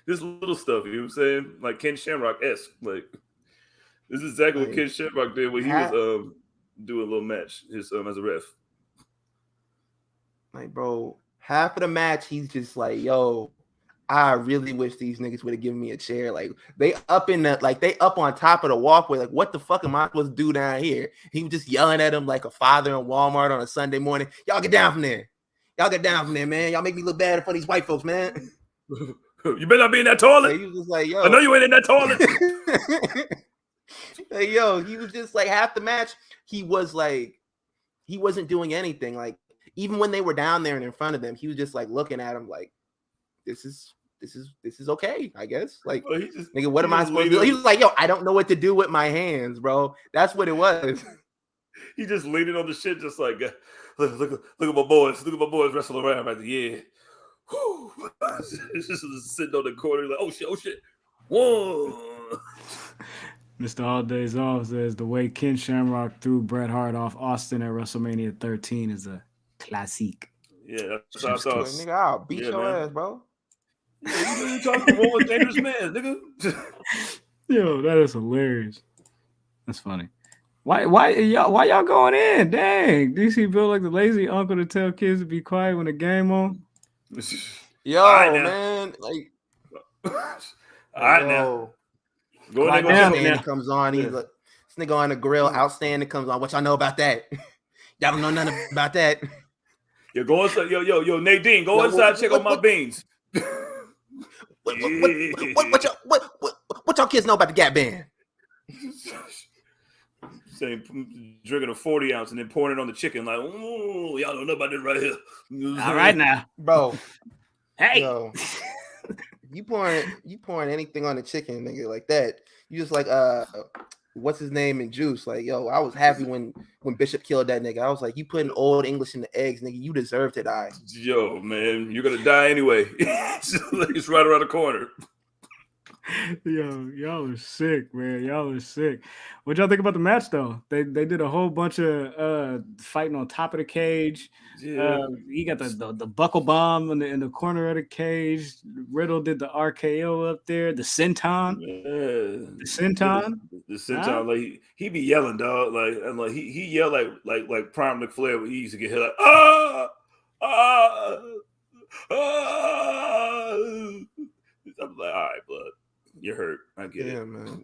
This little stuff, you know what I'm saying? Like Ken Shamrock-esque. Like, this is exactly what Ken Shamrock did when he was doing a little match as a ref. Like, bro, half of the match, he's just like, yo, I really wish these niggas would have given me a chair. Like, they up on top of the walkway. Like, what the fuck am I supposed to do down here? He was just yelling at him like a father in Walmart on a Sunday morning. Y'all get down from there. Man. Y'all make me look bad in front of these white folks, man. You better not be in that toilet. Like, he was just like, yo. I know you ain't in that toilet. Like, yo, he was just like half the match. He was like, he wasn't doing anything. Like, even when they were down there and in front of them, he was just like looking at him like, this is okay, I guess. Like, nigga, what am I supposed to do? He was like, yo, I don't know what to do with my hands, bro. That's what it was. He just leaning on the shit, just like, look at my boys. Look at my boys wrestle around right there. Yeah. It's just sitting on the corner like, oh shit. Whoa. Mr. All Days Off says the way Ken Shamrock threw Bret Hart off Austin at WrestleMania 13 is a classique. Yeah, that's how I thought. Nigga, I'll beat your ass, bro. Yeah, you talking to one dangerous man, nigga. Yo, that is hilarious. That's funny. Why y'all going in? Dang, DC built like the lazy uncle to tell kids to be quiet when the game on. Yo, man, like, all right now. Go outstanding comes on. He's like, this nigga on the grill. Outstanding comes on. What y'all know about that? Y'all don't know nothing about that. Yo, go inside. Yo, Nadine, go inside. Check on my beans. What y'all kids know about the Gap Band? Saying drinking a 40 ounce and then pouring it on the chicken like, ooh, y'all don't know about this right here. All right now, bro. Hey, yo, you pouring anything on the chicken, nigga, like that. You just like what's his name in Juice? Like, yo, I was happy when Bishop killed that nigga. I was like, you putting old English in the eggs, nigga. You deserve to die. Yo, man, you're gonna die anyway. It's right around the corner. Yo, y'all are sick, man. Y'all are sick. What y'all think about the match though? They did a whole bunch of fighting on top of the cage. Yeah. He got the buckle bomb in the corner of the cage. Riddle did the RKO up there. The senton. Yeah. The senton. The senton, like he be yelling, dog. Like he yelled like Prime McFlair when he used to get hit like I'm like, all right, bud. You're hurt. I get it. Man.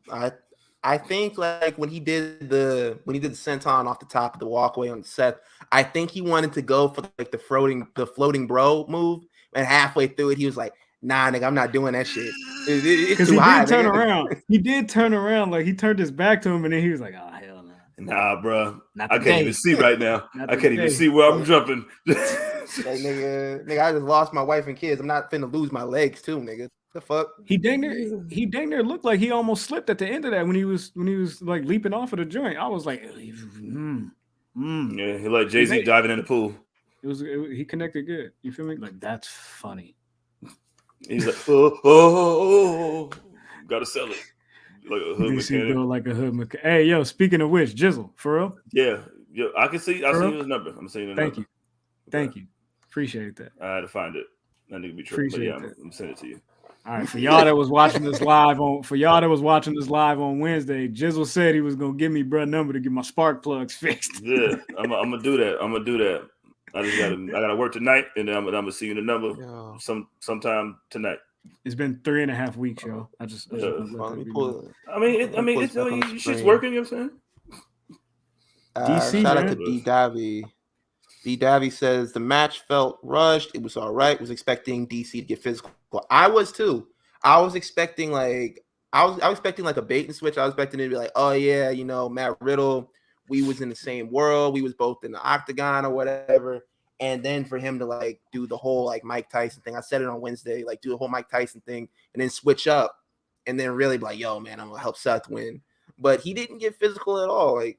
I think like when he did the senton off the top of the walkway on Seth, I think he wanted to go for like the floating bro move, and halfway through it he was like, nah, nigga, I'm not doing that shit. It's too high. He did turn around. He did turn around, like he turned his back to him, and then he was like, oh hell no. Nah, bro. I can't even see right now. I can't even see where I'm jumping. Like, nigga, I just lost my wife and kids. I'm not finna lose my legs too, nigga. The fuck? He dang near looked like he almost slipped at the end of that when he was like leaping off of the joint. I was like, Yeah, he like Jay-Z diving in the pool. He connected good. You feel me? Like that's funny. He's like, oh, gotta sell it. Like a hood mechanic. Like a hood mechanic. Hey, yo, speaking of which, Jizzle, for real? Yeah, I can see. I see his number. I'm seeing the number. Thank you. Appreciate that. I had to find it. That nigga be tripping. But yeah, I'm sending it to you. All right, for y'all that was watching this live on Wednesday, Jizzle said he was gonna give me bruh number to get my spark plugs fixed. Yeah, I'm gonna do that. I gotta work tonight, and then I'm gonna see you the number sometime tonight. It's been 3.5 weeks, yo. It's working. You know what I'm DC, saying? shout out to D Davy. D Davy says the match felt rushed. It was all right. Was expecting DC to get physical. I was too. I was expecting like a bait and switch. I was expecting it to be like, oh yeah, you know, Matt Riddle. We was in the same world. We was both in the octagon or whatever. And then for him to like do the whole like Mike Tyson thing. I said it on Wednesday, like do the whole Mike Tyson thing and then switch up and then really be like, yo, man, I'm gonna help Seth win. But he didn't get physical at all. Like,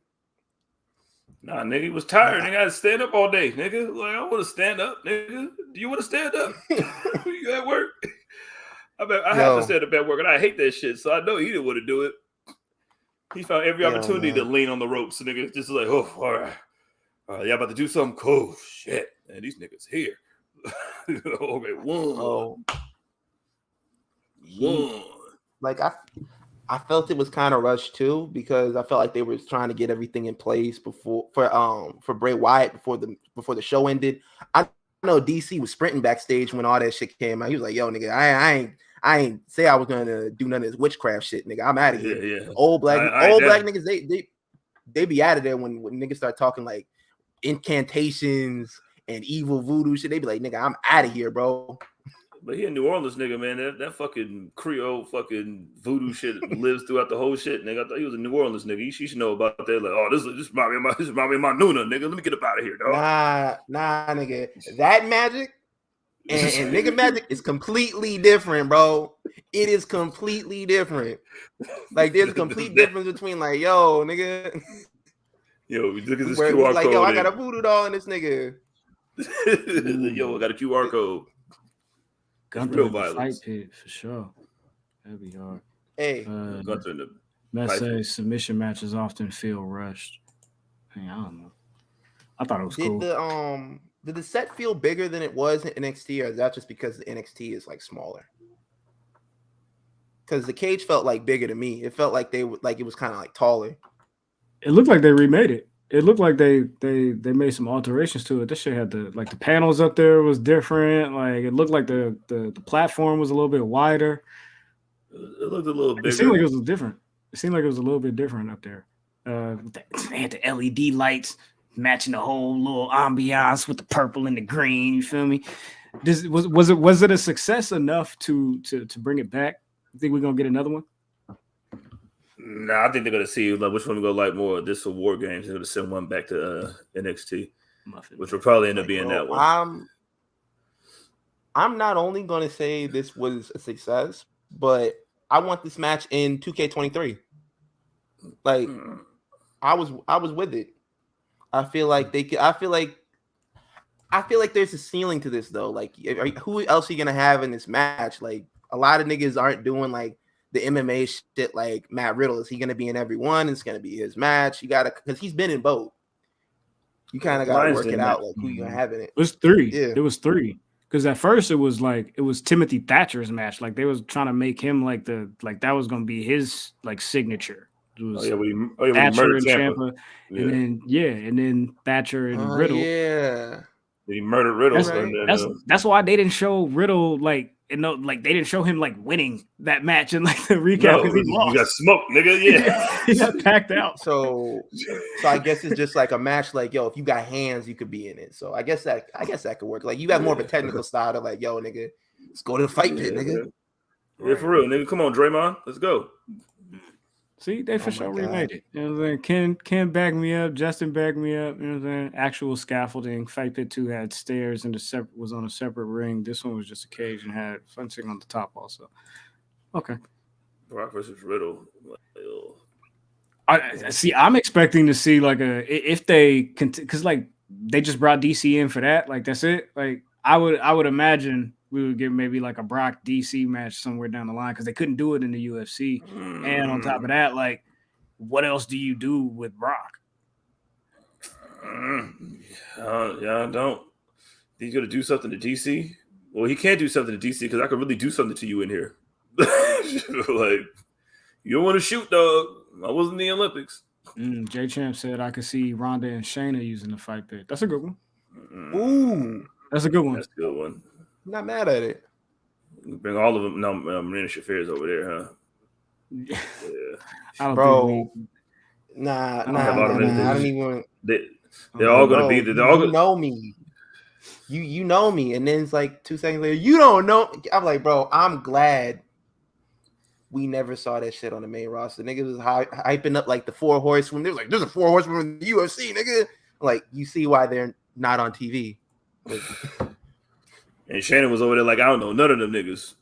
nah, nigga, he was tired. Nigga, I had to stand up all day, nigga. Like, I want to stand up, nigga. Do you want to stand up? You at work? I have to stand up at work, and I hate that shit. So I know he didn't want to do it. He found every opportunity to lean on the ropes, nigga. Just like, oh, all right, y'all about to do something cool? Shit, man, these niggas here. Okay, one. Like I felt it was kind of rushed too because I felt like they were trying to get everything in place for Bray Wyatt before the show ended. I know DC was sprinting backstage when all that shit came out. He was like, "Yo, nigga, I ain't say I was gonna do none of this witchcraft shit, nigga. I'm out of here." Yeah. Old black niggas, they be out of there when niggas start talking like incantations and evil voodoo shit. They be like, "Nigga, I'm out of here, bro." But he in New Orleans, nigga, man. That fucking Creole fucking voodoo shit lives throughout the whole shit, nigga. I thought he was a New Orleans nigga. He should know about that. Like, oh, this remind me of my Nuna, nigga. Let me get up out of here, dog. Nah, nigga. That magic and nigga magic is completely different, bro. It is completely different. Like, there's a complete difference between like, yo, nigga. Yo, look at this QR like, code. Yo, I got a voodoo doll in this nigga. Yo, I got a QR code. Gunther in the fight pit for sure. That'd be hard. Hey, Gunther in the Matt says submission matches often feel rushed. I don't know. I thought it was cool. Did the set feel bigger than it was in NXT, or is that just because the NXT is like smaller? Because the cage felt like bigger to me. It felt like it was kind of like taller. It looked like they remade it. It looked like they made some alterations to it. This shit had the panels up there was different. Like it looked like the platform was a little bit wider. It looked a little bigger. It seemed like it was a little bit different up there. They had the LED lights. matching the whole little ambiance with the purple and the green. You feel me? Was it a success enough to bring it back? You think we're gonna get another one? Nah, I think they're gonna see like which one we gonna like more. This or War Games. They're gonna send one back to NXT, which will probably end up being that one. I'm not only gonna say this was a success, but I want this match in 2K23. Like, I was with it. I feel like they could. I feel like there's a ceiling to this though. Like, who else are you gonna have in this match? Like, a lot of niggas aren't doing like the MMA shit like Matt Riddle. Is he gonna be in every one? It's gonna be his match. You gotta, because he's been in both. You kind of gotta work it out, like who you gonna have in it. It was 3. Yeah. It was 3. Because at first it was Timothy Thatcher's match. Like they was trying to make him like that was gonna be his like signature. It was Thatcher and Ciampa, and then Thatcher and Riddle. Yeah. He murdered Riddle. That's why they didn't show Riddle they didn't show him like winning that match in like the recap because he lost. You got smoked, nigga. Yeah, he got packed out. So I guess it's just like a match. Like, yo, if you got hands, you could be in it. So I guess that could work. Like, you have more of a technical style to like, yo, nigga, let's go to the fight pit, nigga. Yeah, for real, nigga. Come on, Draymond, let's go. See, they for sure remade it. You know what I'm saying? Ken back me up. Justin back me up. You know what I'm saying? Actual scaffolding. Fight Pit 2 had stairs and was on a separate ring. This one was just a cage and had fencing on the top also. Okay. Brock versus Riddle. I'm expecting to see like if they because like they just brought DC in for that. Like that's it. Like I would imagine we would get maybe like a Brock DC match somewhere down the line because they couldn't do it in the UFC. And on top of that, like, what else do you do with Brock? Yeah, I don't. He's gonna do something to DC. Well, he can't do something to DC because I could really do something to you in here. Like, you don't want to shoot, dog. I wasn't in the Olympics. J Champ said I could see Ronda and Shayna using the fight pit. That's a good one. Ooh, that's a good one. That's a good one. Not mad at it. Bring all of them. No, Marina Shafir's over there, huh? Yeah. I don't think I don't even. They're all gonna be. They're all gonna know me. You know me, and then it's like 2 seconds later, you don't know. I'm like, bro, I'm glad we never saw that shit on the main roster. Niggas was hyping up like the 4 horsemen. They was like, there's a 4 horsemen in the UFC, nigga. Like, you see why they're not on TV. And Shannon was over there like, I don't know none of them niggas.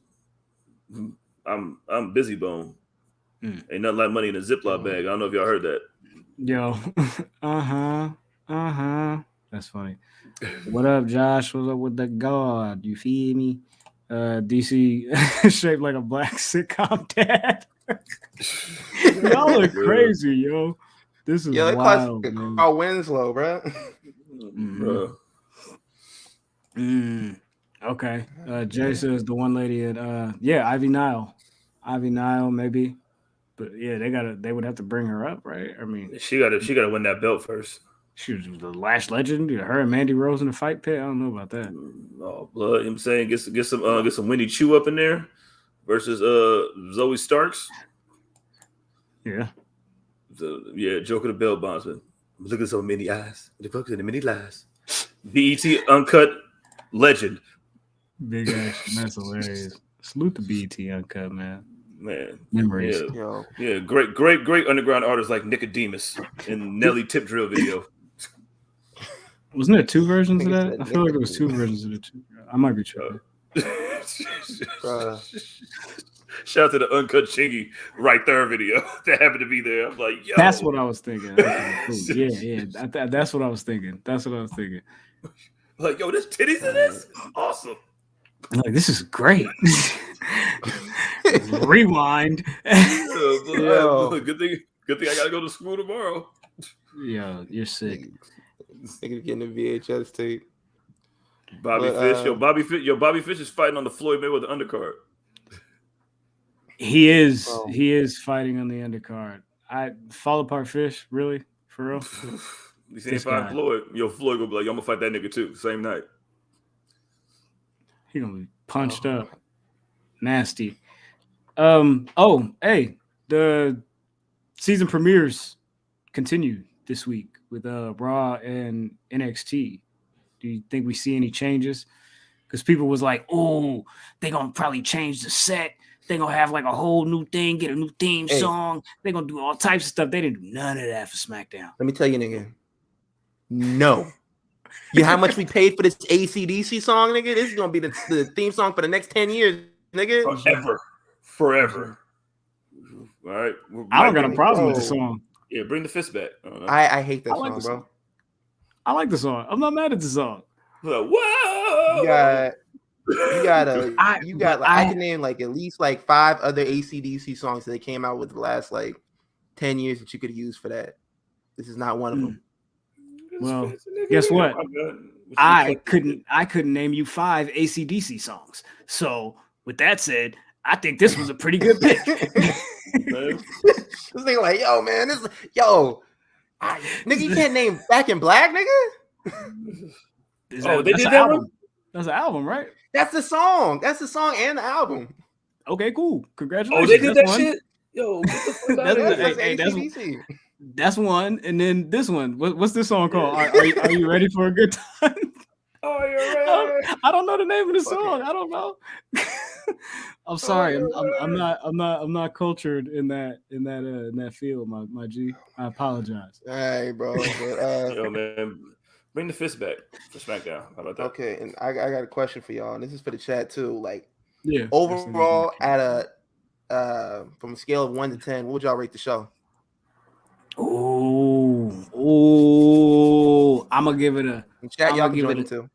I'm busy bone. Ain't nothing like money in a Ziploc bag. I don't know if y'all heard that. Yo, that's funny. What up, Josh? What's up with the God? You feel me? DC shaped like a black sitcom dad. Y'all are crazy, yo. This is wild, man. Carl Winslow, bro. Okay. Jay says the one lady at Ivy Nile. Ivy Nile, maybe. But yeah, they would have to bring her up, right? I mean, she gotta win that belt first. She was the Lash Legend. Her and Mandy Rose in the fight pit. I don't know about that. Oh, blood! You know what I'm saying, get some Winnie Chu up in there versus Zoe Starks. Yeah. Joker the Bell Bondsman. Look at so many eyes. The fuck are the many lies. BET Uncut Legend. Big ass. That's hilarious. Salute the BET Uncut, man. Man, memories. Yeah, great underground artists like Nicodemus in Nelly Tip Drill video. Wasn't there 2 versions of that? I feel like there was 2 versions of it. I might be tripping. Shout out to the Uncut Chingy right there video that happened to be there. I'm like, yo. That's what I was thinking. Yeah. That's what I was thinking. Like, yo, there's titties in this? Awesome. Like, this is great. Rewind. Good thing I gotta go to school tomorrow. Yeah, you're sick. Nigga getting the VHS tape. Bobby Fish is fighting on the Floyd Mayweather undercard. He is fighting on the undercard. I fall apart Fish, really? For real? He's saying fight Floyd. Floyd gonna be like, yo, I'm gonna fight that nigga too, same night. He gonna be punched up. Nasty. The season premieres continue this week with Raw and NXT? Do you think we see any changes? Because people was like, oh, they're going to probably change the set. They're going to have like a whole new thing, get a new theme song. They're going to do all types of stuff. They didn't do none of that for SmackDown. Let me tell you, nigga. No. You know how much we paid for this AC/DC song, nigga? This is going to be the theme song for the next 10 years, nigga. Forever. All right. I don't got a problem with the song. Yeah, bring the fist back. I hate that song, bro. I like the song. I'm not mad at the song. Whoa! I can name like at least like 5 other AC/DC songs that they came out with the last like 10 years that you could use for that. This is not one of them. Well, guess what? I couldn't name you 5 AC/DC songs. So with that said, I think this was a pretty good pick. This nigga like, yo, man, nigga, you can't name Back in Black, nigga. They did that one? That's an album, right? That's the song. That's the song and the album. Okay, cool. Congratulations. Oh, they did that shit? Yo, that's one. And then this one. What's this song called? Are you ready for a good time? Oh, you're ready. I don't know the name of the song. I don't know. I'm sorry. I'm not cultured in that field, my G. I apologize. All right, bro. But, yo, man. Bring the fist back for SmackDown. How about that? Okay, and I got a question for y'all, and this is for the chat too. Like, yeah, overall, at from a scale of 1 to 10, what would y'all rate the show? Oh, I'm gonna give it a. Chat, y'all give it a.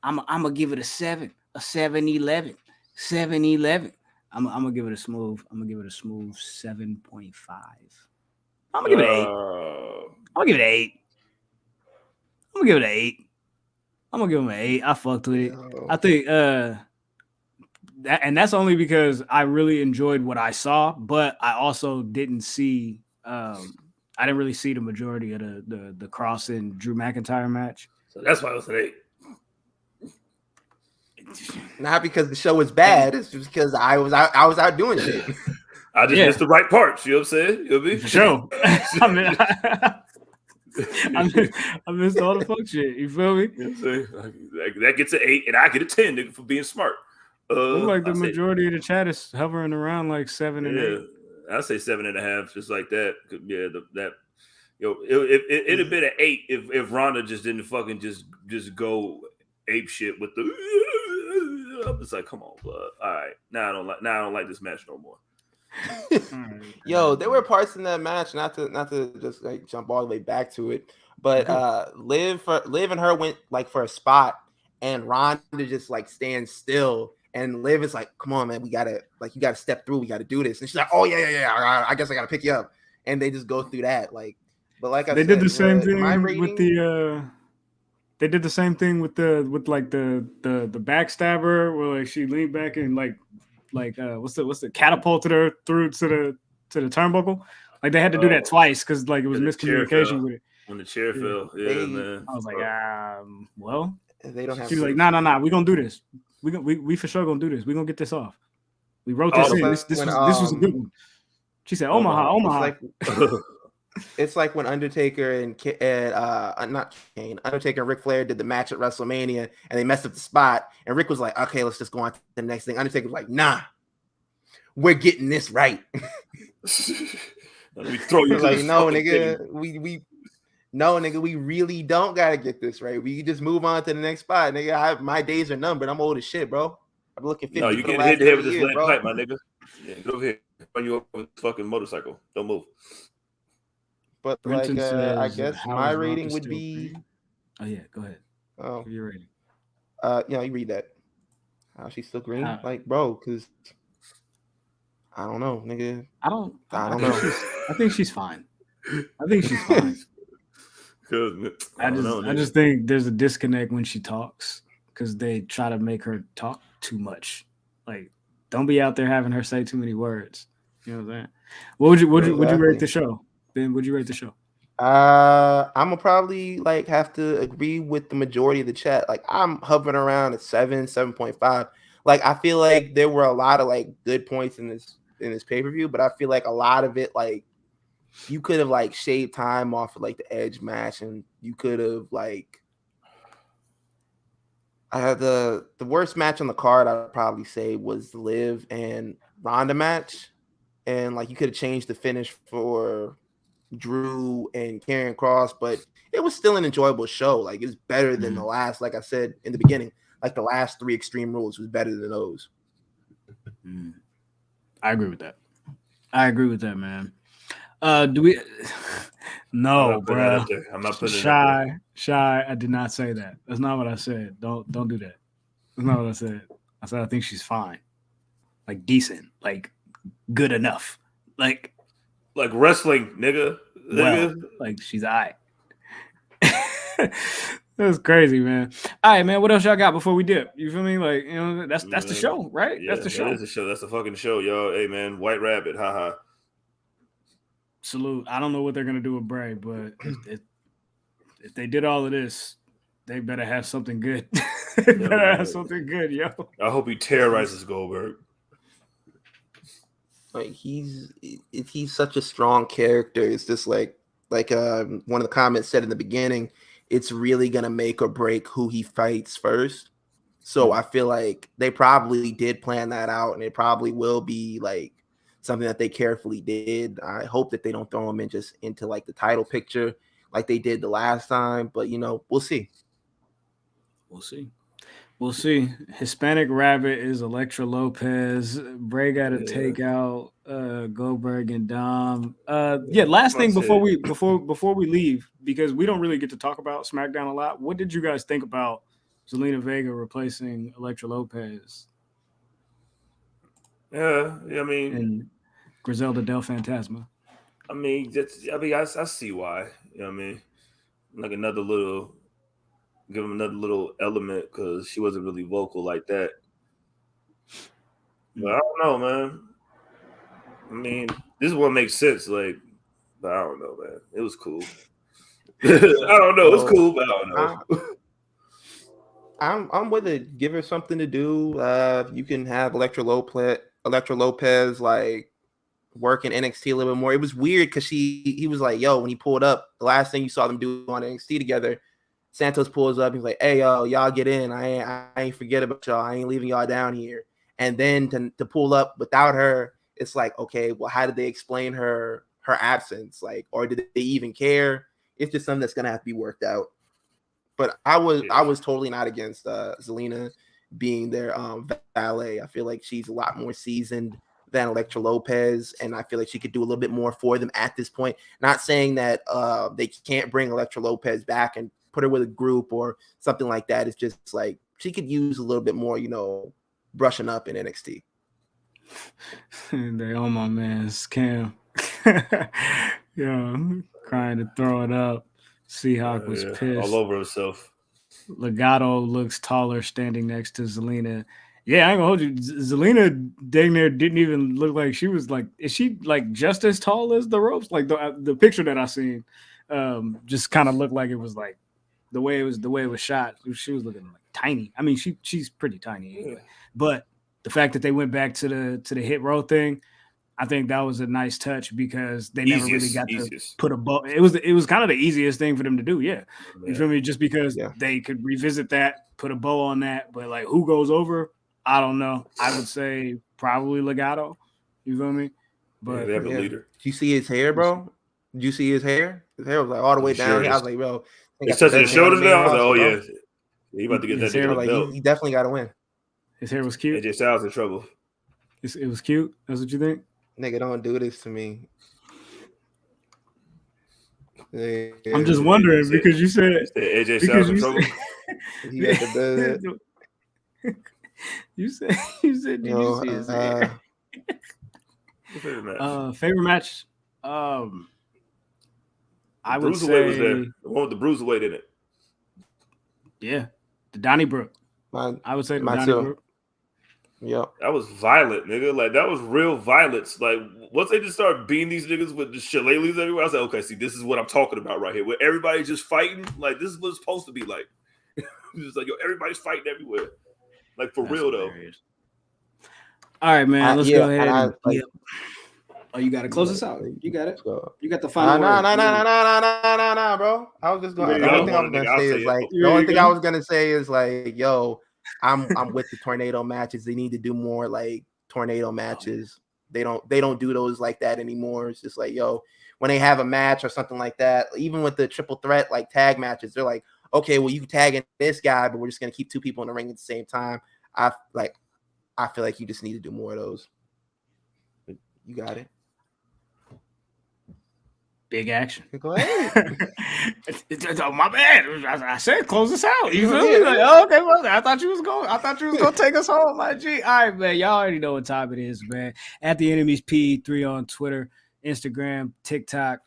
I'm gonna give it a 7, a 7-11, 7-11. I'm gonna give it a smooth. I'm gonna give it a smooth 7.5. I'm gonna give it an 8. I'm gonna give it an 8. I'm gonna give it an 8. I'm gonna give him an 8. I fucked with it. I think that's only because I really enjoyed what I saw, but I also didn't see I didn't really see the majority of the Kross and Drew McIntyre match. So that's why it was an 8. Not because the show was bad, it's just because I was out doing shit. I just missed the right parts, you know what I'm saying? You know what I mean? For sure. I missed all the fuck shit. You feel me? You know what I'm saying? That gets an 8, and I get a 10, nigga, for being smart. Looks like the majority of the chat is hovering around like 7 and 8. I say 7.5, just like that. Yeah, it'd have been an 8 if Ronda just didn't fucking just go ape shit with the. It's like, come on, blood. All right, now I don't like this match no more. Yo, there were parts in that match, not to just like jump all the way back to it, but Liv and her went like for a spot, and Ronda just like stands still, and Liv is like, come on, man, you gotta step through, we gotta do this, and she's like, oh yeah, I guess I gotta pick you up, and they just go through that, like, but like they did the same thing with the. They did the same thing with the backstabber, where like she leaned back and like what's the catapulted her through to the turnbuckle. Like they had to do that twice because like it was miscommunication with it. When the chair fell, man. I was like, well, they don't have. She was like, nah, we gonna do this. We for sure gonna do this. We gonna get this off. We wrote this in. This was a good one. She said, Omaha. It's like when Undertaker and Undertaker and Ric Flair did the match at WrestleMania and they messed up the spot. And Rick was like, okay, let's just go on to the next thing. Undertaker was like, nah, we're getting this right. We throw you like, no, nigga, we really don't gotta get this right. We just move on to the next spot, nigga. My days are numbered. I'm old as shit, bro. I'm looking 50. No, you getting hit in the head with this lead pipe, my nigga. Yeah, get over here. Run you over with a fucking motorcycle. Don't move. But Brenton like, says, I guess my rating would be. Green? Oh yeah, go ahead. Oh, your rating. You read that. How she's still green? Like, bro, because I don't know, nigga. I don't know. I think she's fine. I just think there's a disconnect when she talks because they try to make her talk too much. Like, don't be out there having her say too many words. You know what I'm saying? Would you rate the show? Ben, would you rate the show? I'm gonna probably like have to agree with the majority of the chat. Like I'm hovering around at 7.5. Like I feel like there were a lot of like good points in this pay-per-view, but I feel like a lot of it like you could have like shaved time off of like the Edge match, and you could have like the worst match on the card. I would probably say was the Liv and Ronda match, and like you could have changed the finish for Drew and Karrion Kross, but it was still an enjoyable show. Like it's better than the last, like I said in the beginning, like the last 3 Extreme Rules was better than those. I agree with that. Man. Do we? No, bro. I'm not putting it up there. Shy. I did not say that. That's not what I said. Don't do that. That's not what I said. I said I think she's fine, like decent, like good enough, like wrestling, nigga. Well, like she's all right. That's crazy, man. All right, man. What else y'all got before we dip? You feel me? Like, you know, that's the show, right? Yeah, that's the show. That is the show. That's the fucking show, y'all. Hey, man, White Rabbit, haha. Salute. I don't know what they're gonna do with Bray, but if they did all of this, they better have something good. Have something good, yo. I hope he terrorizes Goldberg. Like he's such a strong character. It's just like one of the comments said in the beginning, it's really gonna make or break who he fights first. So I feel like they probably did plan that out, and it probably will be like something that they carefully did. I hope that they don't throw him into like the title picture like they did the last time, but you know, we'll see. We'll see. Hispanic Rabbit is Elektra Lopez. Bray got to take out Goldberg and Dom. Last thing before we leave, because we don't really get to talk about SmackDown a lot. What did you guys think about Zelina Vega replacing Elektra Lopez? Yeah, I mean, and Griselda Del Fantasma. I mean, I see why. You know what I mean? Like give him another little element because she wasn't really vocal like that. But I don't know, man. I mean, this one makes sense, like, but I don't know, man. It was cool. I don't know. It's cool, but I don't know. I'm with it. Give her something to do. You can have Elektra Lopez like work in NXT a little bit more. It was weird because he was like, yo, when he pulled up, the last thing you saw them do on NXT together, Santos pulls up. He's like, hey, yo, y'all get in. I ain't forget about y'all. I ain't leaving y'all down here. And then to pull up without her, it's like, okay, well, how did they explain her absence? Like, or did they even care? It's just something that's gonna have to be worked out. But I was totally not against Zelina being their valet. I feel like she's a lot more seasoned than Elektra Lopez, and I feel like she could do a little bit more for them at this point. Not saying that they can't bring Elektra Lopez back and put her with a group or something like that. It's just like she could use a little bit more, you know, brushing up in NXT. They on my man's Cam. Crying to throw it up. Seahawk was pissed. All over himself. Legato looks taller standing next to Zelina. Yeah, I ain't gonna hold you. Zelina dang near didn't even look like she was like, is she like just as tall as the ropes? Like the picture that I seen just kind of looked like it was like the way it was shot. She was looking like tiny. I mean, she's pretty tiny anyway. But the fact that they went back to the hit row thing, I think that was a nice touch because they never really got to put a bow. It was kind of the easiest thing for them to do. Yeah. You feel me? Just because they could revisit that, put a bow on that, but like who goes over? I don't know. I would say probably Legato. You feel me? But they have a leader. Did you see his hair, bro? Did you see his hair? His hair was like all the way down. I was like, bro, it's touching his shoulders now. I was like, oh yeah, he about to get that nigga belt. He definitely got to win. His hair was cute. AJ Styles in trouble. It was cute. That's what you think? Nigga, don't do this to me. I'm just wondering because you said AJ Styles in trouble. He had the bed. You said did you see his hair? Favorite match? I would say was there. The one with the bruiserweight in it. Yeah, the Donnybrook. I would say the Donnybrook. Yep. That was violent, nigga. Like, that was real violence. Like, once they just started beating these niggas with the shillelaghs everywhere, I was like, okay, see, this is what I'm talking about right here. Where everybody's just fighting. Like, this is what it's supposed to be like. Just like, yo, everybody's fighting everywhere. Like, for real, hilarious. Though. All right, man. Let's go ahead. Oh, you got to close us out. You got it. You got the final No, word. bro. I was just going. Ready The to only go? thing I was gonna say is like the only thing I was gonna say is like, yo, I'm with the tornado matches. They need to do more like tornado matches. They don't do those like that anymore. It's just like, yo, when they have a match or something like that, even with the triple threat like tag matches, they're like, okay, well, you can tag in this guy, but we're just gonna keep two people in the ring at the same time. I feel like you just need to do more of those. You got it. Big action. Go ahead. Oh, my bad. I said close us out. You feel me? Like, oh, okay, well, I thought you was gonna take us home, my G. All right, man. Y'all already know what time it is, man. At the Enemies P3 on Twitter, Instagram, TikTok,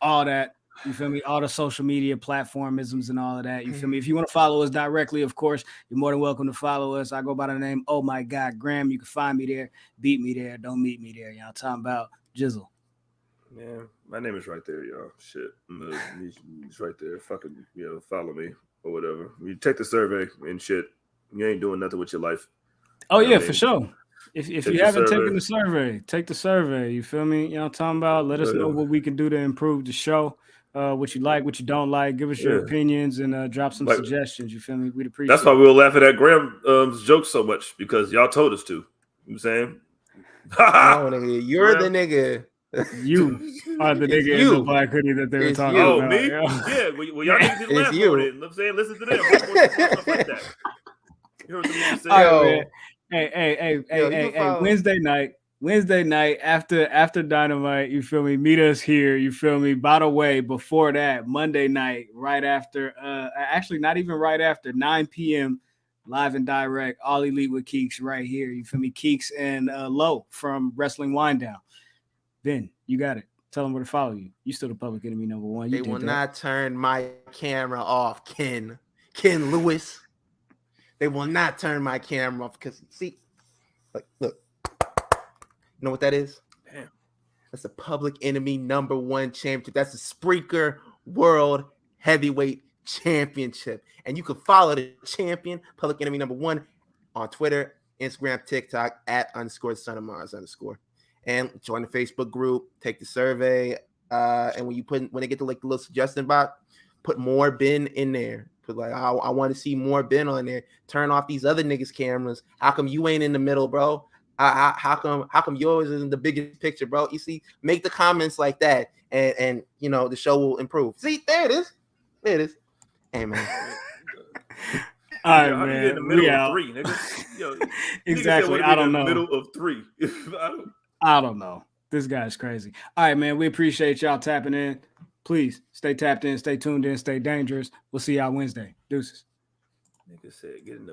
all that. You feel me? All the social media platformisms and all of that. You feel me? If you want to follow us directly, of course, you're more than welcome to follow us. I go by the name, oh my God, Graham. You can find me there. Beat me there. Don't meet me there. Y'all talking about Jizzle. Man, my name is right there, y'all. Shit. It's right there. Fucking, follow me or whatever. You take the survey and shit. You ain't doing nothing with your life. Oh, yeah, for sure. If you haven't taken the survey, take the survey. You feel me? You know what I'm talking about? Let us know what we can do to improve the show. What you like, what you don't like. Give us your opinions and drop some suggestions. You feel me? We'd appreciate it. That's why we were laughing at Graham's jokes so much, because y'all told us to. You know what I'm saying? No, nigga, you're the nigga. You are the nigga in the black hoodie that they were talking about. Oh, me? Yeah. Well, y'all niggas didn't laugh more than. I'm saying, listen to them. Stuff like that. You heard what I'm saying? Hey, Wednesday night after Dynamite, you feel me? Meet us here, you feel me? By the way, before that, Monday night, right after, actually not even right after, 9 p.m., live and direct, All Elite with Keeks right here, you feel me? Keeks and Low from Wrestling Wind Down. Ben, you got it. Tell them where to follow you. You still the public enemy number one. They will not turn my camera off, Ken Lewis. They will not turn my camera off because, see, like, look. You know what that is? Damn. That's the public enemy number one championship. That's the Spreaker World Heavyweight Championship. And you can follow the champion, public enemy number one, on Twitter, Instagram, TikTok, @_son-of-Mars_. And join the Facebook group, take the survey. And when they get to like the little suggestion box, put more Ben in there. Put like, I want to see more Ben on there. Turn off these other niggas' cameras. How come you ain't in the middle, bro? How come yours is in the biggest picture, bro? You see, make the comments like that, and the show will improve. See, there it is. Hey, man. All right, man. In the middle of three, nigga. Exactly. I don't know. Middle of three. I don't know. This guy's crazy. All right, man. We appreciate y'all tapping in. Please stay tapped in, stay tuned in, stay dangerous. We'll see y'all Wednesday. Deuces. Nigga said, get in the